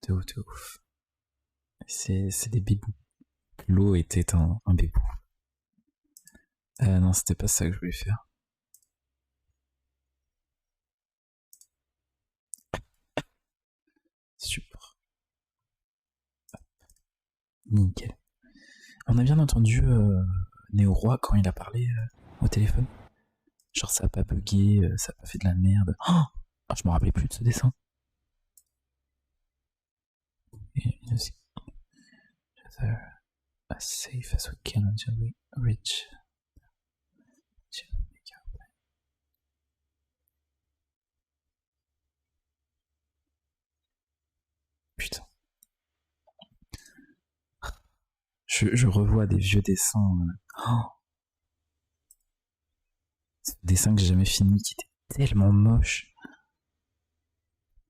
De ouf, de ouf. C'est des bébous. L'eau était un bébou. Non, c'était pas ça que je voulais faire. Super. Nickel. On a bien entendu Néo Roi quand il a parlé au téléphone. Genre ça a pas bugué, ça a pas fait de la merde. Oh, je me rappelais plus de ce dessin. Et aussi, as safe as we can until we reach. Putain. Je revois des vieux dessins. Oh, ce dessin que j'ai jamais fini qui était tellement moche.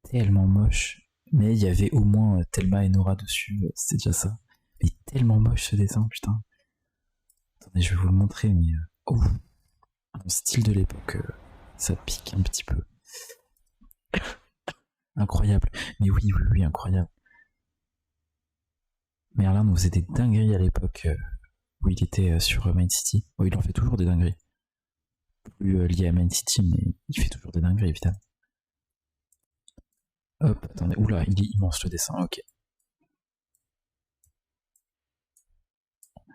Tellement moche. Mais il y avait au moins Thelma et Nora dessus, c'était déjà ça. Mais tellement moche ce dessin, putain. Attendez, je vais vous le montrer, mais... Oh, mon style de l'époque, ça pique un petit peu. Incroyable. Mais oui, incroyable. Merlin nous faisait des dingueries à l'époque où il était sur Main City. Oh, il en fait toujours des dingueries. Plus lié à Main City, mais il fait toujours des dingueries, évidemment. Hop, attendez. Oula, il est immense le dessin, ok.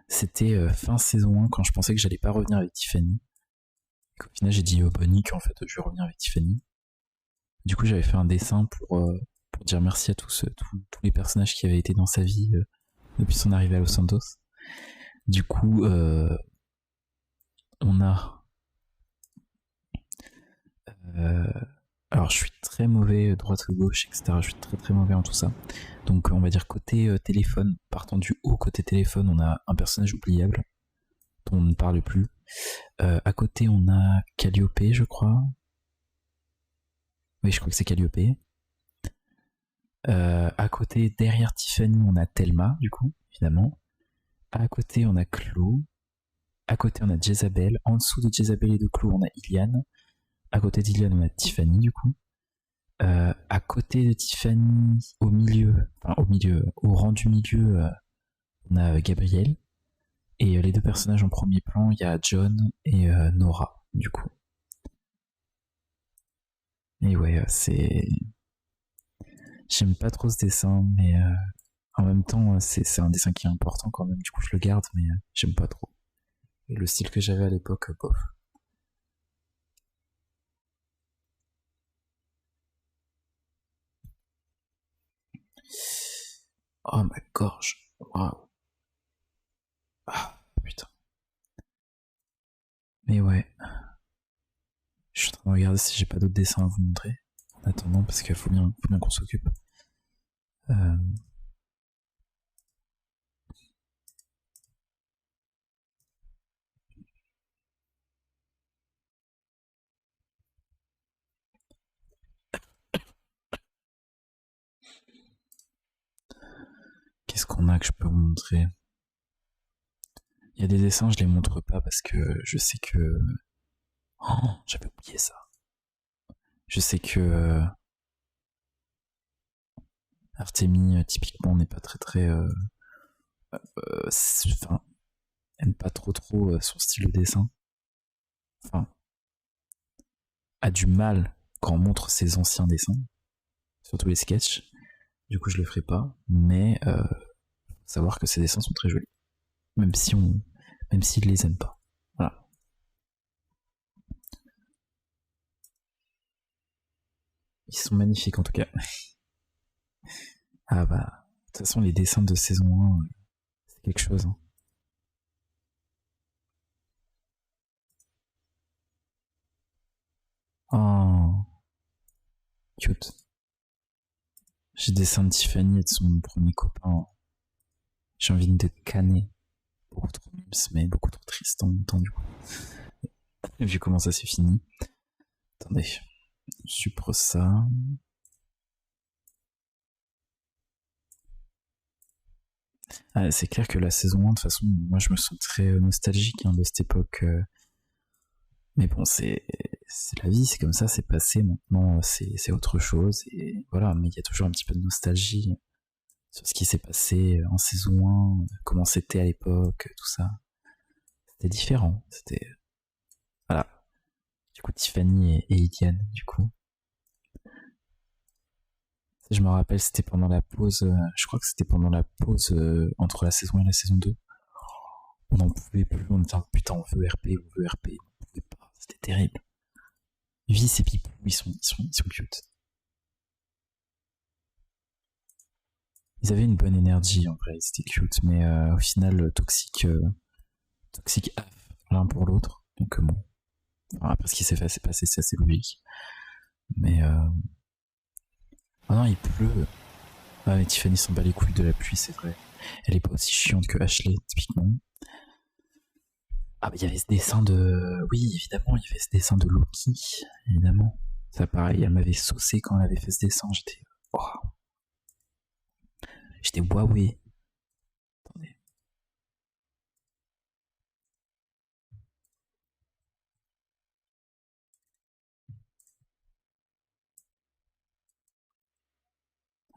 C'était fin saison 1 quand je pensais que j'allais pas revenir avec Tiffany. Et qu'au final, j'ai dit oh, bah Nick, en fait, je vais revenir avec Tiffany. Du coup, j'avais fait un dessin pour dire merci à tous les personnages qui avaient été dans sa vie depuis son arrivée à Los Santos. Du coup, on a Alors, je suis très mauvais droite ou gauche, etc. Je suis très très mauvais en tout ça. Donc, on va dire côté téléphone, partant du haut côté téléphone, on a un personnage oubliable dont on ne parle plus. À côté, on a Calliope, je crois. Oui, je crois que c'est Calliope. À côté, derrière Tiffany, on a Thelma, du coup, évidemment. À côté, on a Chloe. À côté, on a Jezabel. En dessous de Jezabel et de Chloe, on a Iliane. À côté d'Iliane, on a Tiffany, du coup. À côté de Tiffany, au rang du milieu, on a Gabriel. Et les deux personnages en premier plan, il y a John et Nora, du coup. Et ouais, c'est. J'aime pas trop ce dessin, mais en même temps, c'est un dessin qui est important quand même. Du coup, je le garde, mais j'aime pas trop. Et le style que j'avais à l'époque, bof. Oh ma gorge. Waouh. Ah, putain. Mais ouais. Je suis en train de regarder si j'ai pas d'autres dessins à vous montrer. En attendant, parce qu'il faut bien qu'on s'occupe. Qu'est-ce qu'on a que je peux vous montrer? Il y a des dessins, je les montre pas parce que je sais que. Oh, j'avais oublié ça. Je sais que Artemis, typiquement, n'est pas très. Enfin, aime pas trop son style de dessin. Enfin, a du mal quand on montre ses anciens dessins, surtout les sketchs. Du coup, je le ferai pas, mais savoir que ses dessins sont très jolis, même s'il les aime pas. Voilà. Ils sont magnifiques en tout cas. Ah bah, de toute façon, les dessins de saison 1, c'est quelque chose. Hein. Oh, cute. J'ai dessiné Tiffany et de son premier copain. J'ai envie de canner. Beaucoup trop mimes, mais beaucoup trop triste en même temps, du coup. Vu comment ça s'est fini. Attendez, je supprime ça. Ah, c'est clair que la saison 1, de toute façon, moi je me sens très nostalgique de cette époque. Mais bon, c'est la vie, c'est comme ça, c'est passé. Maintenant, c'est autre chose. Et voilà, mais il y a toujours un petit peu de nostalgie sur ce qui s'est passé en saison 1, comment c'était à l'époque, tout ça. C'était différent. C'était. Voilà. Du coup, Tiffany et Iliane, du coup. Je me rappelle, c'était pendant la pause. Je crois que c'était pendant la pause entre la saison 1 et la saison 2. On n'en pouvait plus. On était putain, on veut RP, on veut RP. On pouvait pas. C'était terrible. Vice et Pipou, ils sont cute. Ils avaient une bonne énergie en vrai, ils étaient cute, mais au final, toxique l'un pour l'autre. Donc bon. Alors, après ce qui s'est fait, c'est passé, c'est assez logique. Mais oh non, il pleut. Ah, mais Tiffany s'en bat les couilles de la pluie, c'est vrai. Elle est pas aussi chiante que Ashley, typiquement. Ah, bah, il y avait ce dessin de. Oui, évidemment, il y avait ce dessin de Loki, évidemment. Ça, pareil, elle m'avait saucé quand elle avait fait ce dessin, j'étais. Oh. J'étais waoué. Attendez.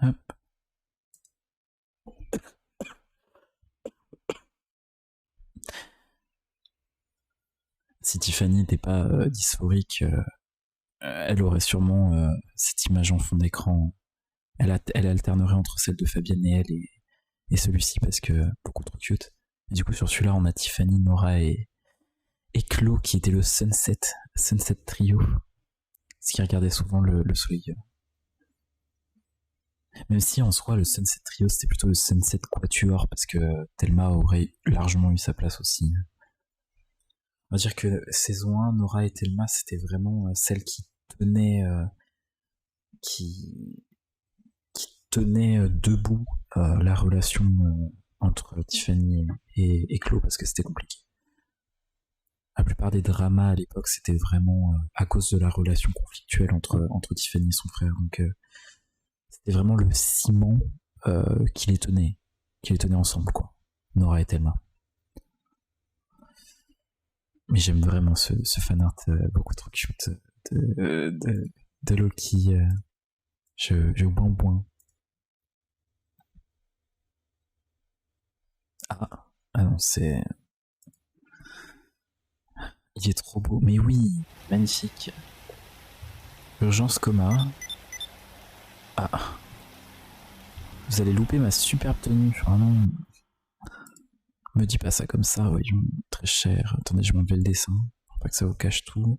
Hop. Si Tiffany n'était pas dysphorique, elle aurait sûrement cette image en fond d'écran. Elle alternerait entre celle de Fabienne et elle et celui-ci parce que beaucoup trop cute. Et du coup, sur celui-là, on a Tiffany, Nora et Chloe qui était le Sunset Trio. Ce qui regardait souvent le soleil. Même si en soi, le Sunset Trio c'était plutôt le Sunset Quatuor parce que Thelma aurait largement eu sa place aussi. On va dire que saison 1, Nora et Thelma, c'était vraiment celles qui tenaient qui, qui tenait debout la relation entre Tiffany et Chloé parce que c'était compliqué. La plupart des dramas à l'époque, c'était vraiment à cause de la relation conflictuelle entre Tiffany et son frère. Donc, c'était vraiment le ciment qui les tenait ensemble, quoi. Nora et Thelma. Mais j'aime vraiment ce fanart beaucoup trop cute de Loki. Je boin. Ah non, c'est... Il est trop beau. Mais oui, magnifique. Urgence coma. Ah. Vous allez louper ma superbe tenue. Vraiment. Me dis pas ça comme ça, voyons. Très cher. Attendez, je vais enlever le dessin. Faut pas que ça vous cache tout.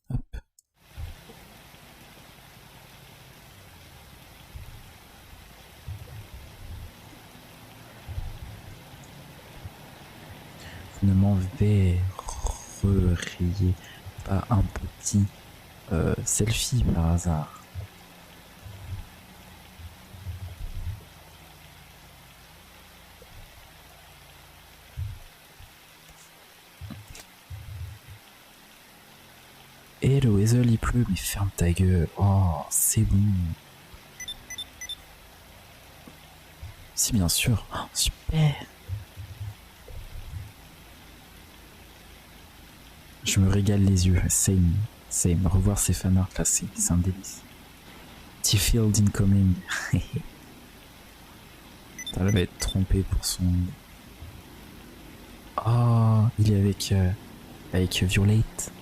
Hop. Vous ne m'enverriez pas un petit selfie par hasard. Hello Hazel, il pleut, mais ferme ta gueule. Oh, c'est bon. Si, bien sûr. Oh, super. Je me régale les yeux. Same. Revoir ces fanarts là, c'est un délice. T-Field incoming. Elle va être trompée pour son... Oh, il est avec Violette.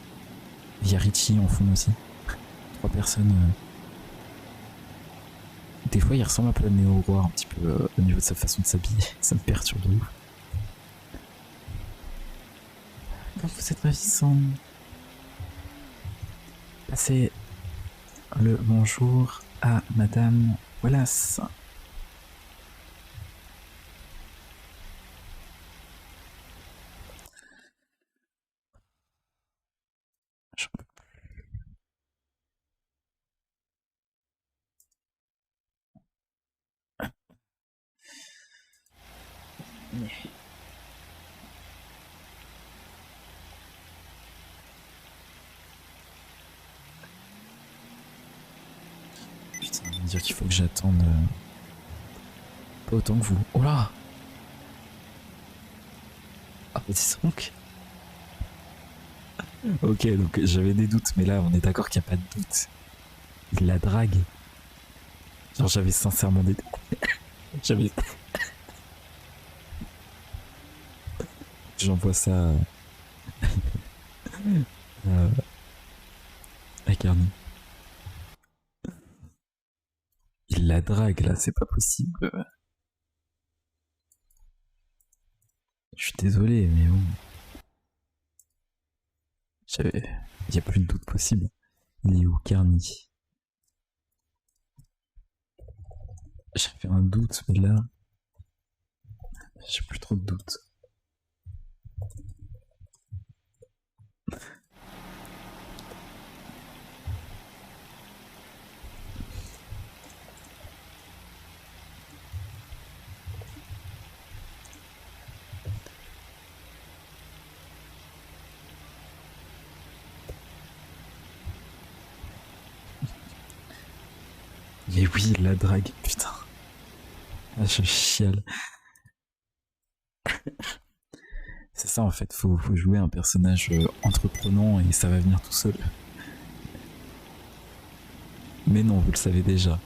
Il y a Richie en fond aussi. 3 personnes. Des fois, il ressemble un peu à Neo Roi, un petit peu au niveau de sa façon de s'habiller. Ça me perturbe de ouf. Quand vous êtes ravissant. Passez le bonjour à Madame Wallace. J'en peux plus. Putain, on va dire qu'il faut que j'attende pas autant que vous. Oh là! Ah, dis donc. Ok, donc j'avais des doutes, mais là on est d'accord qu'il n'y a pas de doute. Il la drague. Genre j'avais sincèrement des doutes. J'avais... J'envoie ça à Carney. Il la drague là, c'est pas possible. Je suis désolé, mais bon. Il n'y a plus de doute possible. Il est où, Carney? J'avais un doute, mais là... J'ai plus trop de doutes. Mais oui, la drague, putain. Ah, je chiale. C'est ça en fait, faut jouer un personnage entreprenant et ça va venir tout seul. Mais non, vous le savez déjà.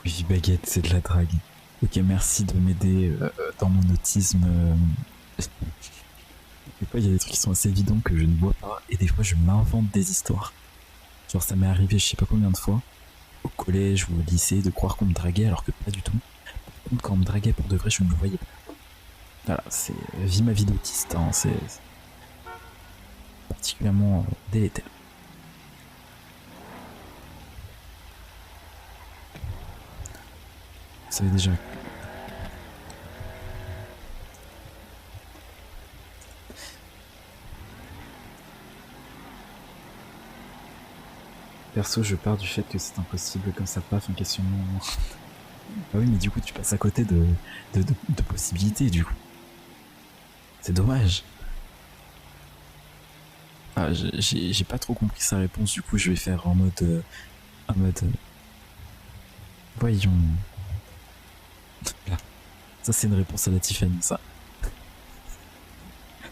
Oui, baguette, c'est de la drague. Ok, merci de m'aider dans mon autisme. Des fois, il y a des trucs qui sont assez évidents que je ne vois pas, et des fois, je m'invente des histoires. Genre, ça m'est arrivé je sais pas combien de fois, au collège ou au lycée, de croire qu'on me draguait alors que pas du tout. Par contre, quand on me draguait pour de vrai, je ne le voyais pas. Voilà, c'est... Vie ma vie d'autiste, hein, c'est... particulièrement délétère. Vous savez déjà. Perso, je pars du fait que c'est impossible comme ça, paf, un questionnement. Ah oui, mais du coup, tu passes à côté de possibilités, du coup. C'est dommage. Ah, j'ai pas trop compris sa réponse, du coup, je vais faire en mode. Voyons. Là. Ça, c'est une réponse à la Tiffany, ça.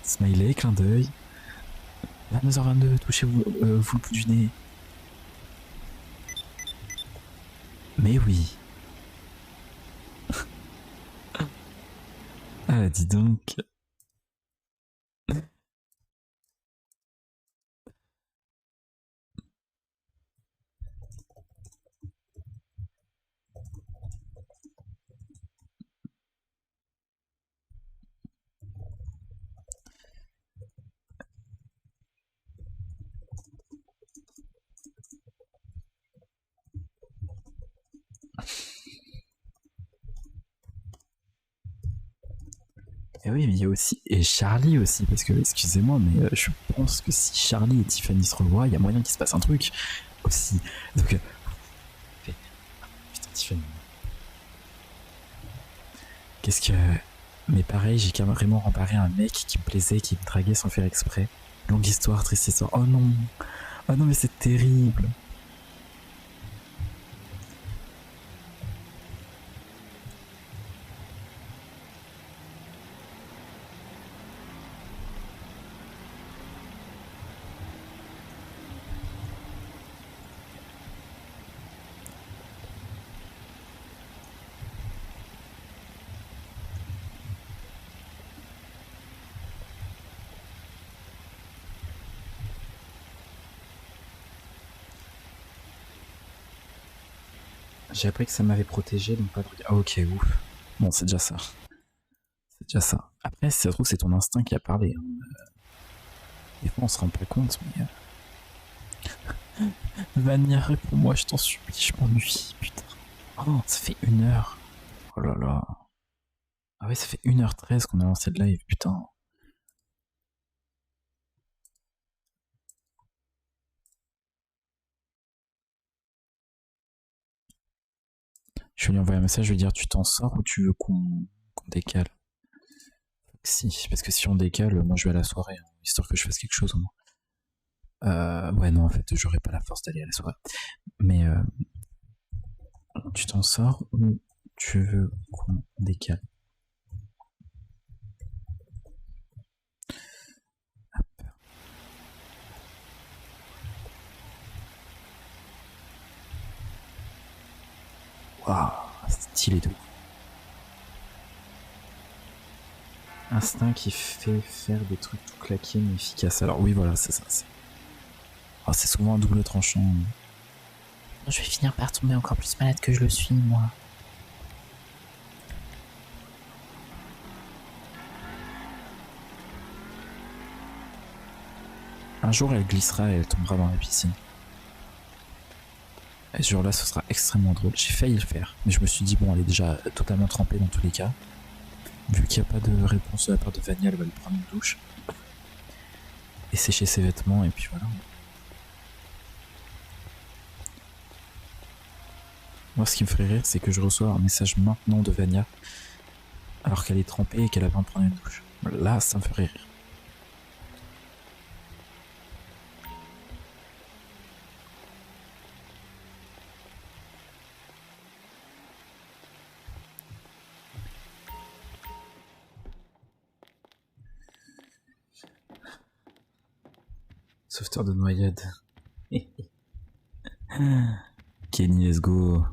Smiley, clin d'œil. 22h22, touchez-vous vous le bout du nez. Mais oui. Ah, dis donc. Et oui, mais il y a aussi. Et Charlie aussi, parce que, excusez-moi, mais je pense que si Charlie et Tiffany se revoient, il y a moyen qu'il se passe un truc aussi. Donc. Putain, Tiffany. Qu'est-ce que. Mais pareil, j'ai carrément remparé un mec qui me plaisait, qui me draguait sans faire exprès. Longue histoire, triste histoire. Oh non! Oh non, mais c'est terrible! J'ai appris que ça m'avait protégé, donc pas de regard. Ah, ok, ouf. Bon, c'est déjà ça. C'est déjà ça. Après, si ça se trouve, c'est ton instinct qui a parlé. Hein. Des fois, on se rend pas compte, mais. Vania, réponds-moi, je t'en supplie, je m'ennuie, putain. Oh, ça fait 1h. Oh là là. Ah ouais, ça fait 1h13 qu'on a lancé le live, putain. Je vais lui envoyer un message, je vais lui dire tu t'en sors ou tu veux qu'on décale? Si, parce que si on décale, moi je vais à la soirée, hein, histoire que je fasse quelque chose au moins. Ouais, non, en fait, j'aurais pas la force d'aller à la soirée. Mais tu t'en sors ou tu veux qu'on décale? Waouh, stylé de ouf. Instinct qui fait faire des trucs tout claqués mais efficaces. Alors oui, voilà, c'est ça. Oh, c'est souvent un double tranchant. Je vais finir par tomber encore plus malade que je le suis, moi. Un jour, elle glissera et elle tombera dans la piscine. Et ce jour-là, ce sera extrêmement drôle. J'ai failli le faire, mais je me suis dit, bon, elle est déjà totalement trempée dans tous les cas. Vu qu'il n'y a pas de réponse de la part de Vania, elle va lui prendre une douche. Et sécher ses vêtements, et puis voilà. Moi, ce qui me ferait rire, c'est que je reçois un message maintenant de Vania, alors qu'elle est trempée et qu'elle a besoin de prendre une douche. Là, ça me ferait rire. Sauveteur de noyade. Kenny, let's go.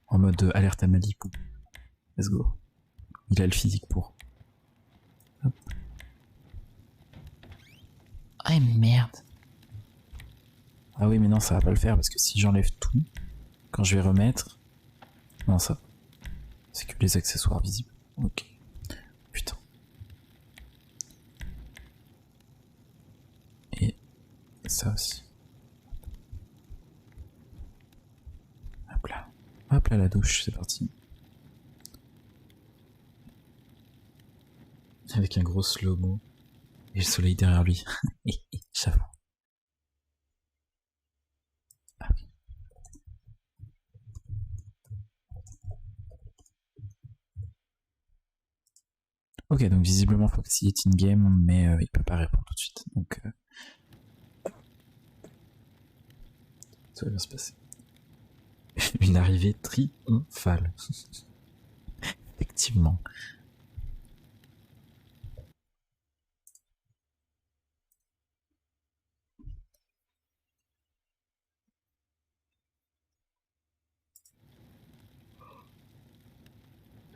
En mode alerte à Malibu. Let's go. Il a le physique pour. Hop. Ah merde. Ah oui, mais non, ça va pas le faire parce que si j'enlève tout, quand je vais remettre. Non, ça. C'est que les accessoires visibles. Ok. Putain. Ça aussi. Hop là. Hop là la douche, c'est parti. Avec un gros slow-mo. Et le soleil derrière lui. J'avoue. Ah oui. Ok, donc visiblement Foxy est in-game, mais il peut pas répondre tout de suite. Donc ça va bien se passer. Une arrivée triomphale. Effectivement.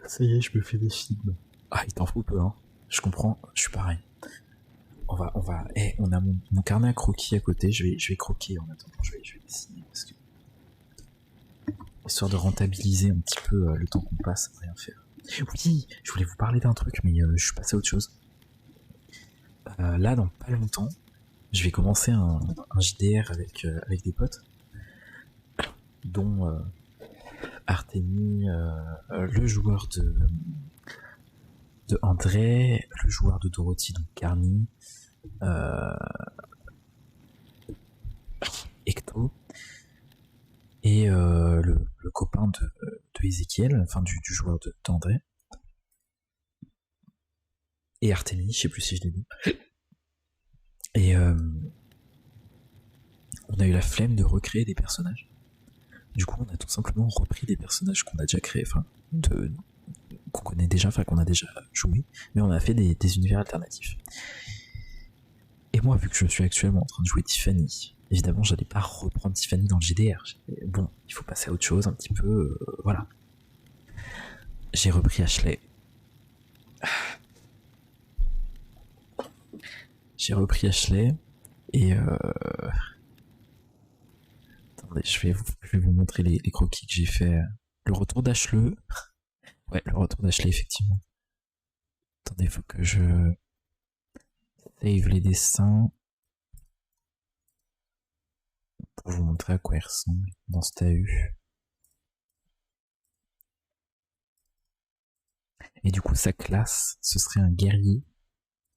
Ça y est, je me fais des films. Ah, il t'en faut peu, hein. Je comprends, je suis pareil. On a mon carnet à croquis à côté, je vais croquer en attendant, je vais dessiner, parce que... Histoire de rentabiliser un petit peu le temps qu'on passe à rien faire. Oui, je voulais vous parler d'un truc, mais je suis passé à autre chose. Là, dans pas longtemps, je vais commencer un JDR avec des potes, dont Artemi, le joueur de André, le joueur de Dorothy, donc Carmi, Ecto, et le copain de Ezekiel, enfin du joueur d'André, et Artemi, je sais plus si je l'ai dit. Et on a eu la flemme de recréer des personnages. Du coup, on a tout simplement repris des personnages qu'on a déjà créés, enfin, qu'on connaît déjà, enfin qu'on a déjà joué, mais on a fait des univers alternatifs. Et moi, vu que je suis actuellement en train de jouer Tiffany, évidemment, j'allais pas reprendre Tiffany dans le GDR. Bon, il faut passer à autre chose un petit peu, voilà. J'ai repris Ashley. J'ai repris Ashley et attendez, je vais vous montrer les croquis que j'ai fait. Le retour d'Ashley. Ouais, le retour d'Ashley, effectivement. Attendez, il faut que je save les dessins pour vous montrer à quoi il ressemble dans ce TAU. Et du coup, sa classe, ce serait un guerrier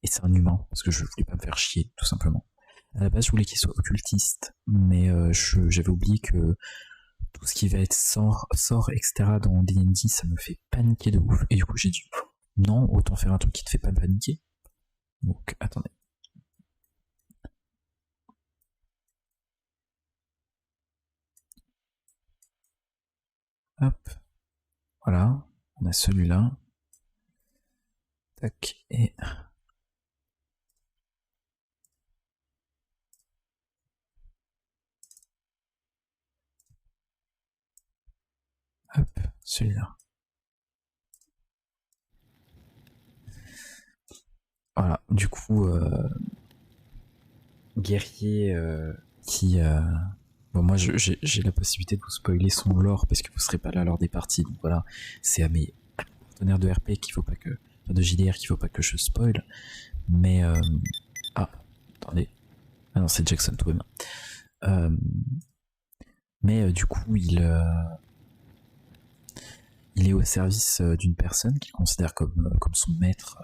et c'est un humain, parce que je voulais pas me faire chier, tout simplement. À la base, je voulais qu'il soit occultiste, mais j'avais oublié que tout ce qui va être sort, etc. dans D&D, ça me fait paniquer de ouf. Et du coup, j'ai dit, non, autant faire un truc qui te fait pas paniquer. Donc, attendez. Hop. Voilà. On a celui-là. Tac. Et... hop. Celui-là. Voilà. Du coup, guerrier qui... Bon, moi, j'ai la possibilité de vous spoiler son lore parce que vous serez pas là lors des parties. Donc voilà, c'est à mes partenaires de RP qu'il faut pas que... de JDR qu'il faut pas que je spoil. Mais... ah, attendez. Ah non, c'est Jackson, tout va bien. Mais du coup, il est au service d'une personne qu'il considère comme son maître,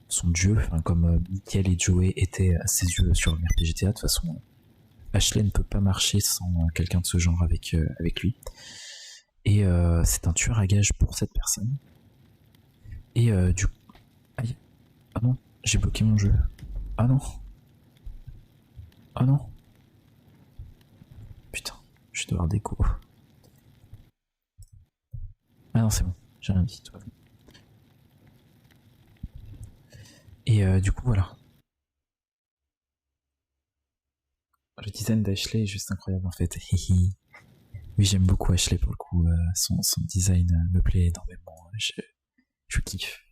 son dieu, enfin, comme Michael et Joey étaient à ses yeux sur le RPGTA. De toute façon, Ashley ne peut pas marcher sans quelqu'un de ce genre avec lui. Et c'est un tueur à gages pour cette personne. Et du coup... aïe. Ah non, j'ai bloqué mon jeu. Ah non. Ah non. Putain, je vais devoir déco. Ah non, c'est bon, j'ai rien dit, toi. Et du coup, voilà. Le design d'Ashley est juste incroyable en fait. Oui, j'aime beaucoup Ashley pour le coup. Son design me plaît énormément. Je kiffe.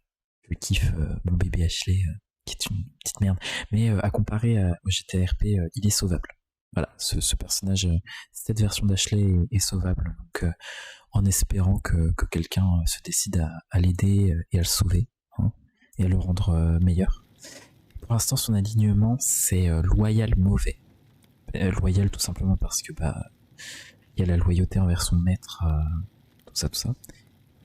Je kiffe mon bébé Ashley, qui est une petite merde. Mais à comparer au GTRP, il est sauvable. Voilà, ce personnage, cette version d'Ashley est sauvable. Donc, en espérant que quelqu'un se décide à l'aider et à le sauver, hein, et à le rendre meilleur. Pour l'instant, son alignement, c'est loyal mauvais. loyal tout simplement parce que bah il y a la loyauté envers son maître, tout ça.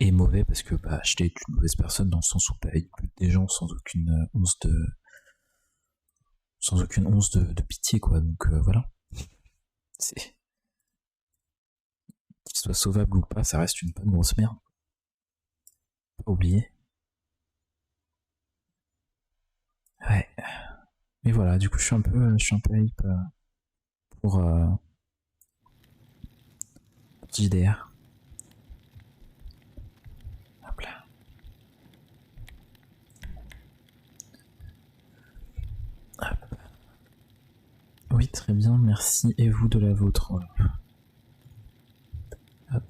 Et mauvais parce que bah j'étais une mauvaise personne dans le sens où bah, il bute des gens sans aucune once de pitié quoi. Donc voilà. C'est qu'il soit sauvable ou pas, ça reste une bonne grosse merde. Pas oublier. Ouais. Mais voilà, du coup, je suis un peu hype pour JDR. Hop là. Hop. Oui, très bien, merci. Et vous de la vôtre. Hop.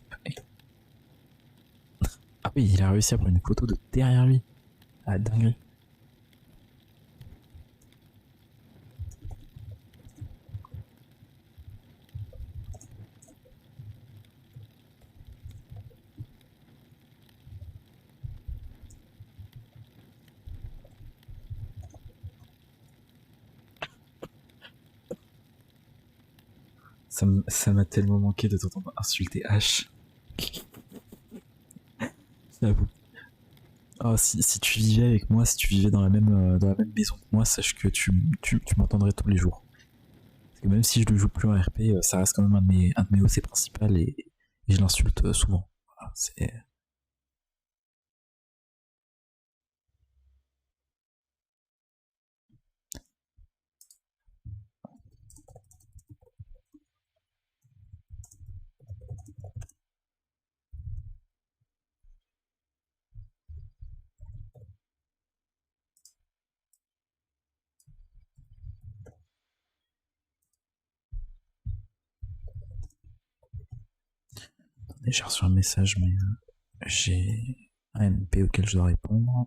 Ah oui, il a réussi à prendre une photo de derrière lui. Ah, dinguerie. Ça m'a tellement manqué de t'entendre insulter H. J'avoue. Oh, si tu vivais avec moi, si tu vivais dans la même maison que moi, sache que tu m'entendrais tous les jours. Parce que même si je ne joue plus en RP, ça reste quand même un de mes OC principal et je l'insulte souvent. Voilà, c'est... Attendez, j'ai reçu un message, mais j'ai un MP auquel je dois répondre.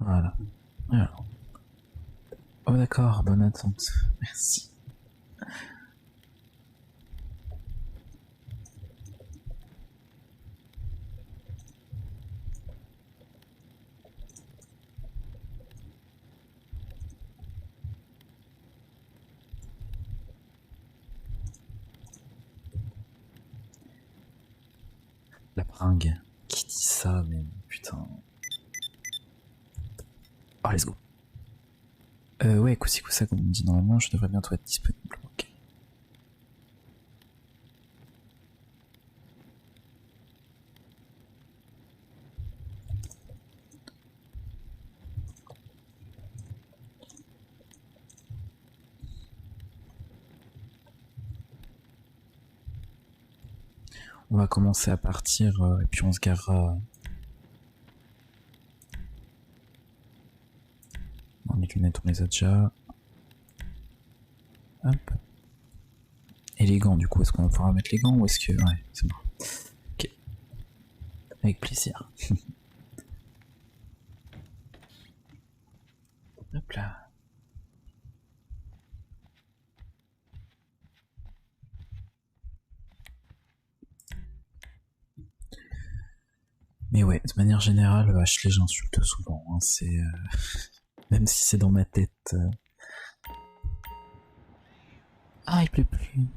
Voilà. Alors. Oh d'accord, bonne attente. Merci. La bringue. Qui dit ça, mais putain. Oh, let's go. Ouais, ça, comme on dit normalement, je devrais bientôt être disponible. Ok. On va commencer à partir et puis on se garera. Bon, les lunettes, on les a déjà. Hop. Et les gants, du coup, est-ce qu'on va pouvoir mettre les gants ou est-ce que... Ouais, c'est bon. Ok. Avec plaisir. Hop là. Mais ouais, de manière générale, Ashley, j'insulte souvent. Hein, c'est... Même si c'est dans ma tête... Ah, il pleut plus.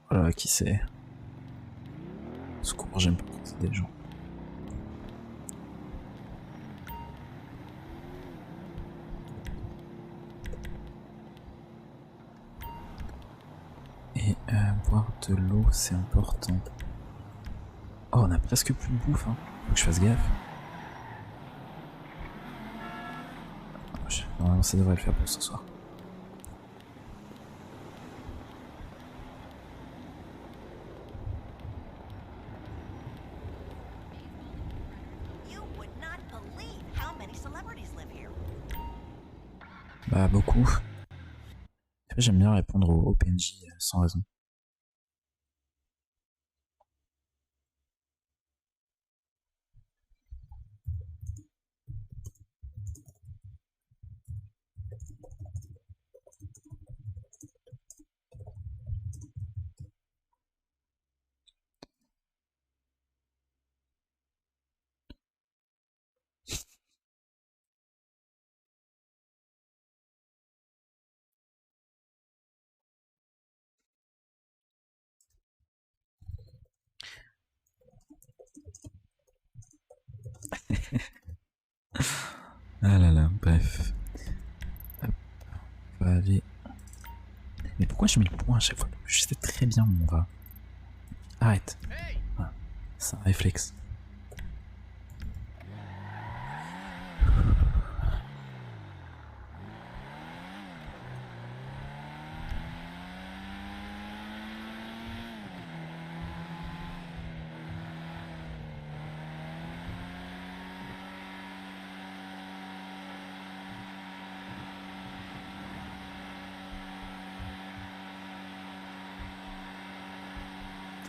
Voilà, qui c'est? Secours, j'aime pas quand c'est des gens. Et boire de l'eau, c'est important. Oh, on a presque plus de bouffe, hein. Faut que je fasse gaffe. Normalement, ça devrait le faire pour ce soir. Bah, beaucoup. J'aime bien répondre aux PNJ sans raison. Ah là là, bref. Hop, on va aller... Mais pourquoi je mets le point à chaque fois? Je sais très bien où on va. Arrête. Voilà. C'est un réflexe.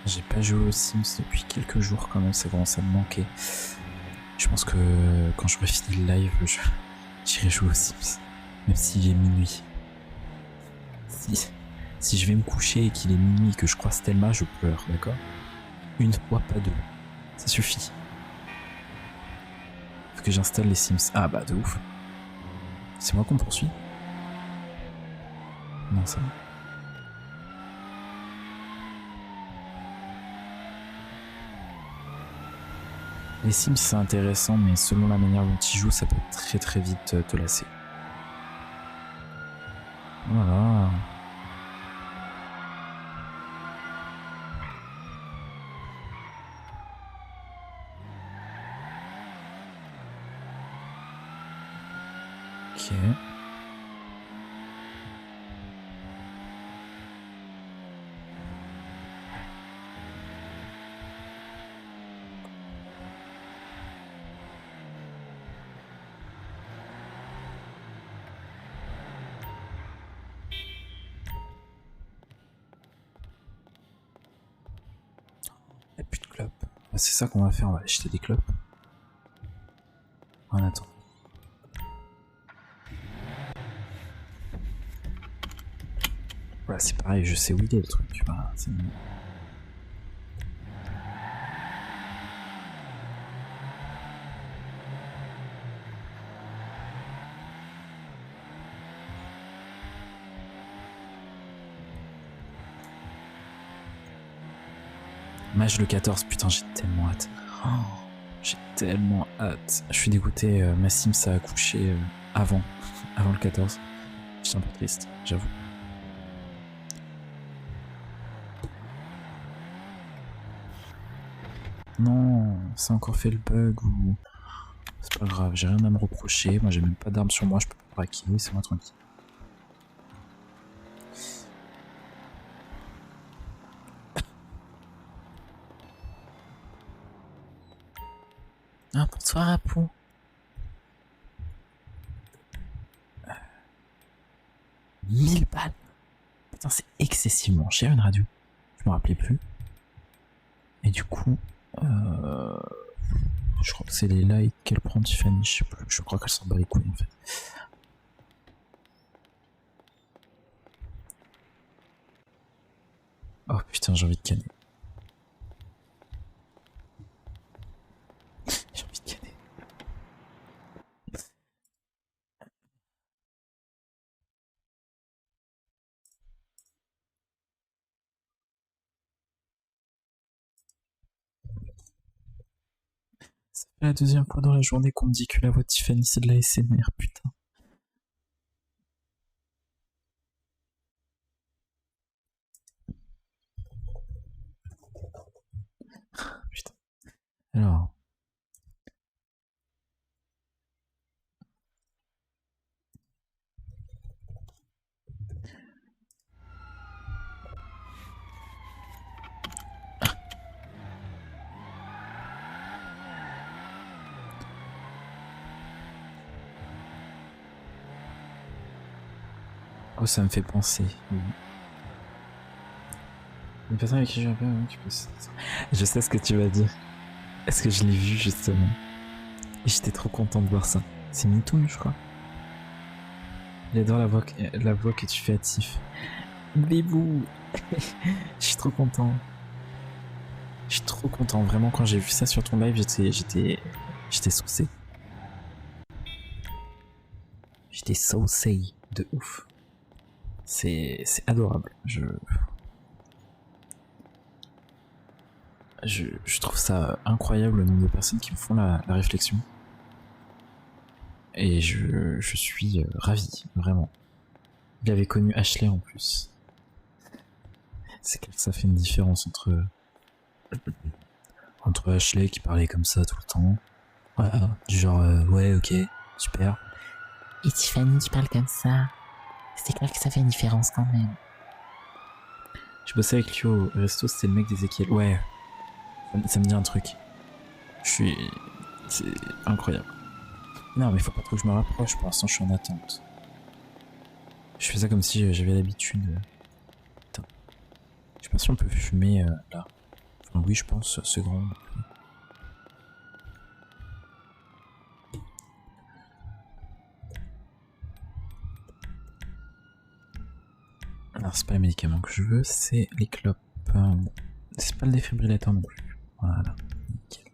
J'ai pas joué aux Sims depuis quelques jours quand même, ça commence à me manquer. Je pense que quand j'aurai fini le live, j'irai jouer aux Sims. Même s'il est minuit. Si je vais me coucher et qu'il est minuit et que je croise Thelma, je pleure, d'accord? Une fois, pas deux. Ça suffit. Faut que j'installe les Sims. Ah bah de ouf. C'est moi qu'on poursuit? Non, ça va. Les Sims c'est intéressant, mais selon la manière dont ils jouent, ça peut très très vite te lasser. Voilà. Ok. Il n'y a plus de clopes. Bah, c'est ça qu'on va faire, on va acheter des clopes. En attendant. Voilà, c'est pareil, je sais où il est le truc. Voilà, c'est bon. Mage le 14, putain, j'ai tellement hâte. Oh, j'ai tellement hâte. Je suis dégoûté, ma Sims a accouché avant le 14. J'étais un peu triste, j'avoue. Non, ça a encore fait le bug ou... C'est pas grave, j'ai rien à me reprocher. Moi j'ai même pas d'armes sur moi, je peux pas braquer, c'est moi tranquille. Ah, bonsoir Apu. Euh, 1000 balles. Putain, c'est excessivement cher une radio. Je me rappelais plus. Et du coup, je crois que c'est les likes qu'elle prend Tiffany, je sais plus. Je crois qu'elle s'en bat les couilles en fait. Oh putain, j'ai envie de canner. J'ai envie de canner. Ça fait la deuxième fois dans la journée qu'on me dit que la voix de Tiffany c'est de la SMR, putain. Putain. Alors. Oh, ça me fait penser. Une personne avec qui je rappelle, tu peux... Je sais ce que tu vas dire. Est-ce que je l'ai vu justement? Et j'étais trop content de voir ça. C'est Mitoun, je crois. Il adore la voix que tu fais à Tiff. Bébou. Je suis trop content. Je suis trop content. Vraiment, quand j'ai vu ça sur ton live, j'étais saucé. J'étais saucé de ouf. C'est adorable. Je trouve ça incroyable le nombre de personnes qui me font la réflexion. Et je suis ravi, vraiment. Il avait connu Ashley en plus. C'est clair que ça fait une différence entre Ashley qui parlait comme ça tout le temps. Voilà, du genre ouais, ok, super. Et Tiffany qui parle comme ça. C'est clair que ça fait une différence quand même. Je bossais avec lui au resto, c'était le mec d'Ezekiel. Ouais, ça me dit un truc. C'est incroyable. Non, mais faut pas trop que je me rapproche, pour l'instant je suis en attente. Je fais ça comme si j'avais l'habitude. Putain. Je sais pas si on peut fumer là. Enfin, oui, je pense, c'est grand. Alors, c'est pas les médicaments que je veux, c'est les clopes. C'est pas le défibrillateur non plus. Voilà. Nickel.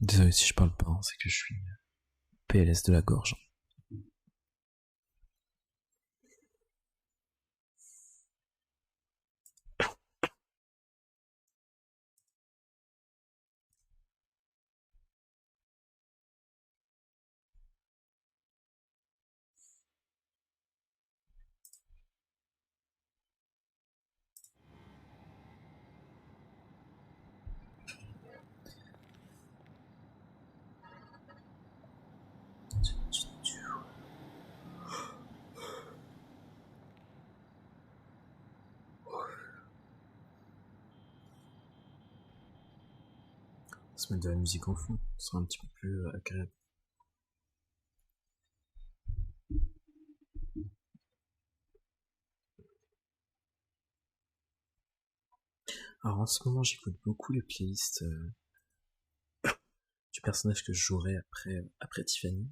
Désolé si je parle pas, hein, c'est que je suis PLS de la gorge. Se mettre de la musique en fond, ce sera un petit peu plus agréable. Alors en ce moment j'écoute beaucoup les playlists du personnage que je jouerai après Tiffany.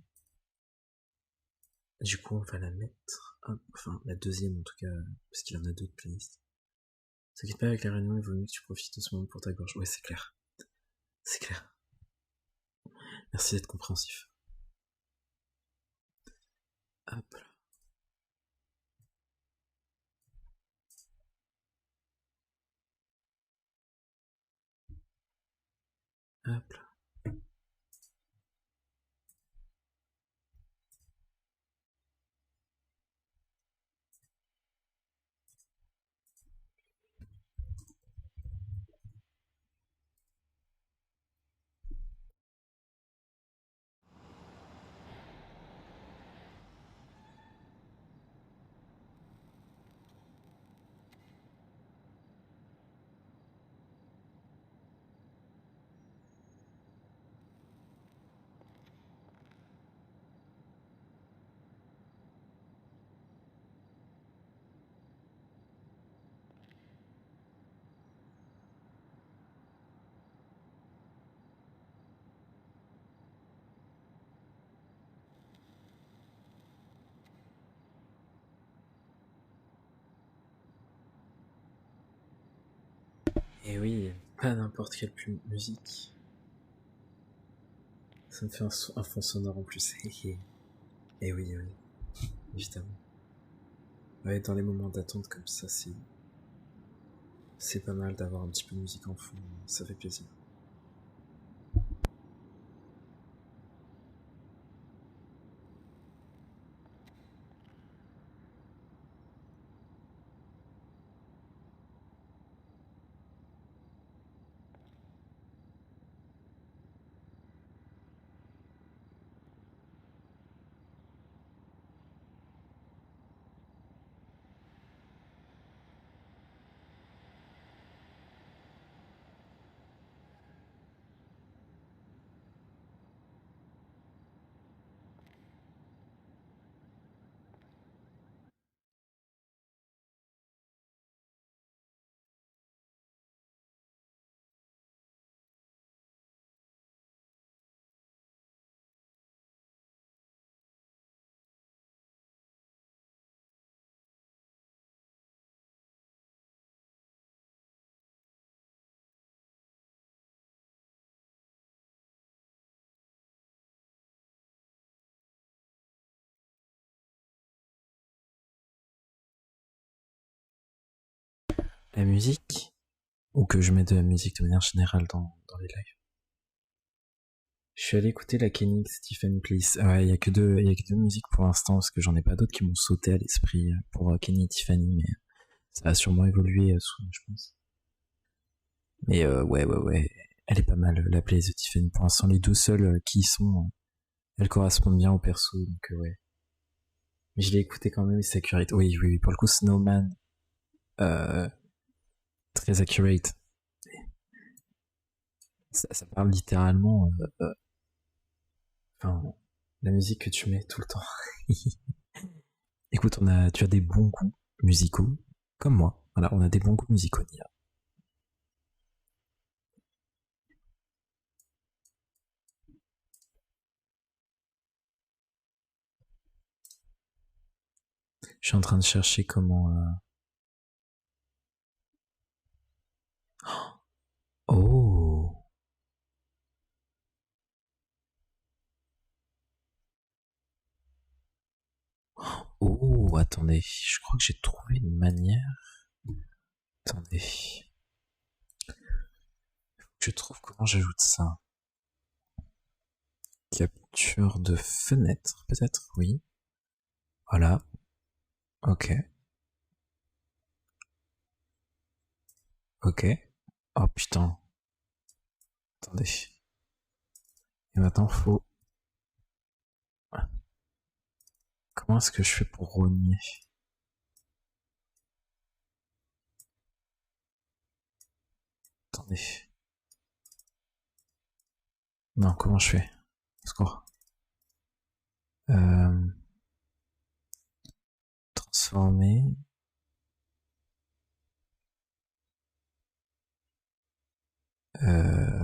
Du coup on va la mettre, enfin la deuxième en tout cas, parce qu'il y en a d'autres playlists. T'inquiète pas avec la réunion, il vaut mieux que tu profites de ce moment pour ta gorge. Ouais c'est clair. C'est clair. Merci d'être compréhensif. Hop là. Hop là. Et oui, pas n'importe quelle musique. Ça me fait un fond sonore en plus. Et oui, oui, évidemment. Ouais, dans les moments d'attente comme ça, c'est pas mal d'avoir un petit peu de musique en fond. Ça fait plaisir. La musique, ou que je mets de la musique de manière générale dans les lives. Je suis allé écouter la Kenny Stephen Please. Ouais, il y a que deux musiques pour l'instant parce que j'en ai pas d'autres qui m'ont sauté à l'esprit pour Kenny et Tiffany, mais ça va sûrement évoluer soon, je pense. Mais ouais, elle est pas mal la playlist de Tiffany. Pour l'instant, les deux seules qui y sont, elles correspondent bien au perso, donc ouais. Mais je l'ai écouté quand même, c'est accurate. Oui, pour le coup, Snowman, euh, très accurate. Ça parle littéralement, enfin, la musique que tu mets tout le temps. Écoute, tu as des bons goûts musicaux, comme moi. Voilà, on a des bons goûts musicaux, Nia. Je suis en train de chercher comment. Oh, oh, attendez, je crois que j'ai trouvé une manière. Attendez, je trouve comment j'ajoute ça. Capture de fenêtre, peut-être, oui. Voilà, ok, ok. Oh putain, attendez. Et maintenant, faut. Comment est-ce que je fais pour rogner? Attendez. Non, comment je fais? Score. Euh, transformer. Euh,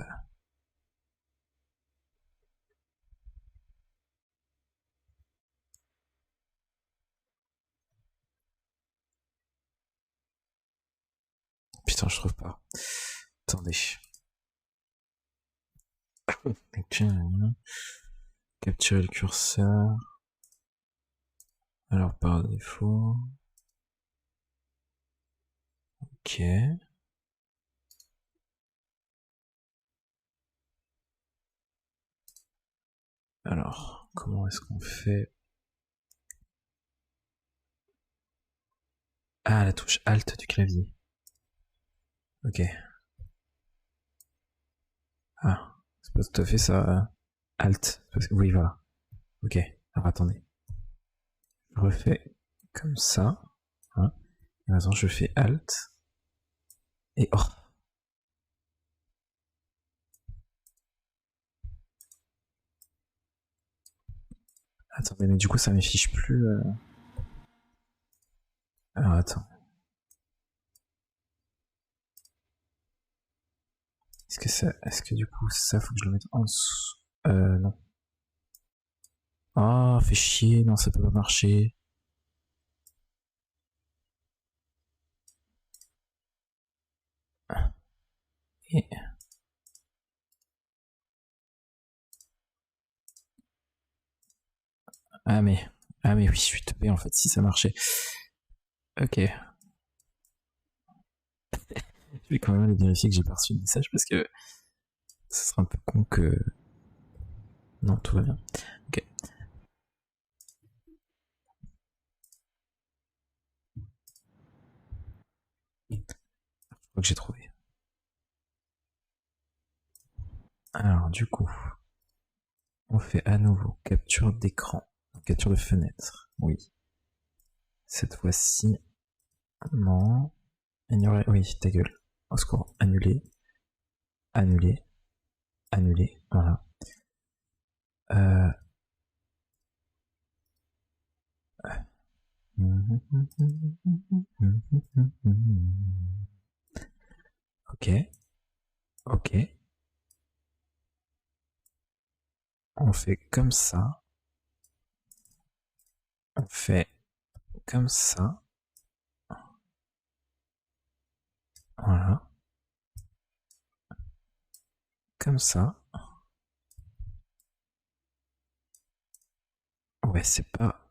putain, je trouve pas. Attendez. Capturer le curseur. Alors par défaut. Ok. Alors, comment est-ce qu'on fait? Ah, la touche Alt du clavier. Ok. Ah, c'est pas tout à fait ça. Alt. Oui, voilà. Ok. Alors attendez. Je refais comme ça. Hein. Et maintenant je fais Alt. Et oh. Attendez, mais du coup ça m'affiche plus. Alors attends. Est-ce que du coup ça faut que je le mette en dessous? Non. Ah, fait chier, non ça peut pas marcher. Et... Ah mais oui, je suis tombé en fait si ça marchait. Ok. Je vais quand même aller vérifier que j'ai pas reçu le message parce que ce serait un peu con que. Non, tout va bien. Ok. Je crois que j'ai trouvé. Alors du coup, on fait à nouveau capture d'écran, capture de fenêtre. Oui. Cette fois-ci, non. Ignorer. Oui, ta gueule. Au secours. Annuler. Annuler. Annuler. Voilà. Euh... Ok. Ok. On fait comme ça. On fait comme ça. Voilà. Comme ça. Ouais, c'est pas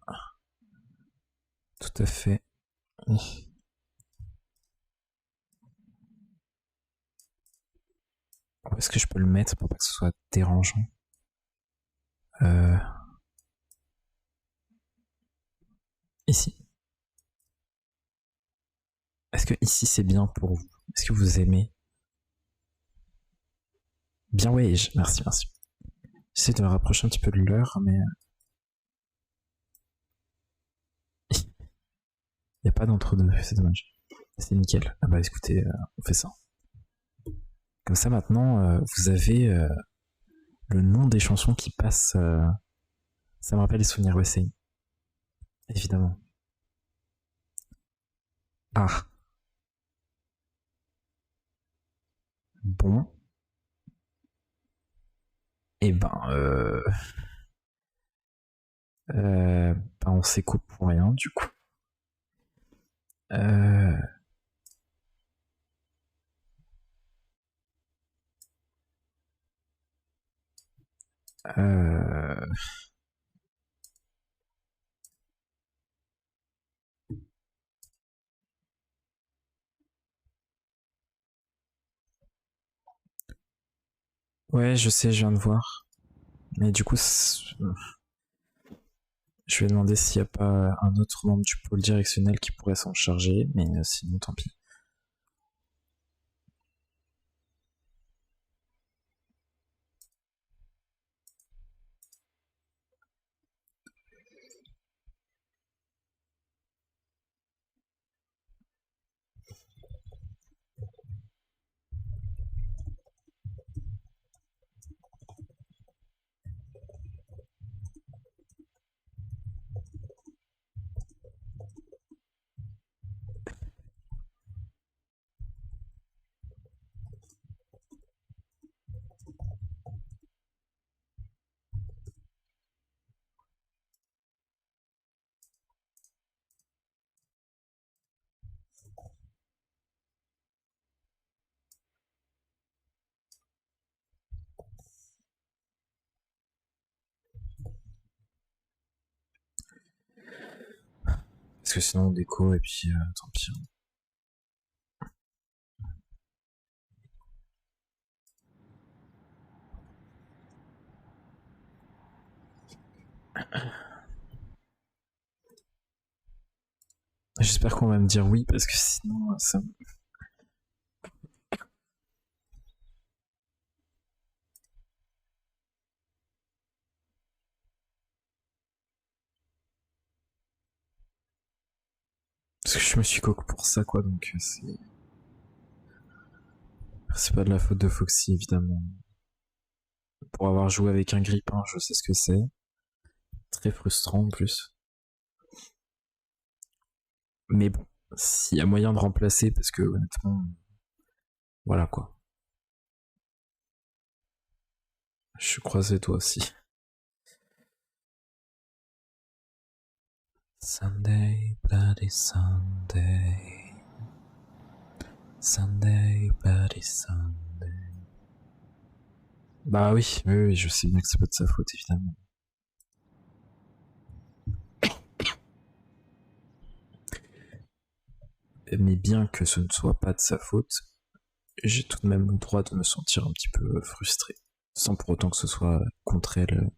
tout à fait. Où est-ce que je peux le mettre pour pas que ce soit dérangeant? Ici. Est-ce que ici c'est bien pour vous? Est-ce que vous aimez? Bien, ouais, merci, merci. J'essaie de me rapprocher un petit peu de l'heure, mais il n'y a pas d'entre-deux, c'est dommage. C'est nickel. Ah bah écoutez, on fait ça. Comme ça maintenant, vous avez le nom des chansons qui passent. Ça me rappelle les souvenirs OSI. Évidemment. Ah. Bon. Eh ben, ben on s'écoute pour rien du coup. Euh, euh, Ouais, je sais, je viens de voir. Mais du coup, je vais demander s'il n'y a pas un autre membre du pôle directionnel qui pourrait s'en charger, mais sinon, tant pis. Parce que sinon on déco et puis tant pis. J'espère qu'on va me dire oui parce que sinon ça. Parce que je me suis coque pour ça quoi donc c'est pas de la faute de Foxy évidemment. Pour avoir joué avec un grippin, je sais ce que c'est. Très frustrant en plus. Mais bon, s'il y a moyen de remplacer, parce que honnêtement, voilà quoi. Je suis croisé toi aussi. Sunday, bloody Sunday. Sunday, bloody Sunday. Bah oui, oui, je sais bien que c'est pas de sa faute évidemment. Mais bien que ce ne soit pas de sa faute, j'ai tout de même le droit de me sentir un petit peu frustré. Sans pour autant que ce soit contre elle,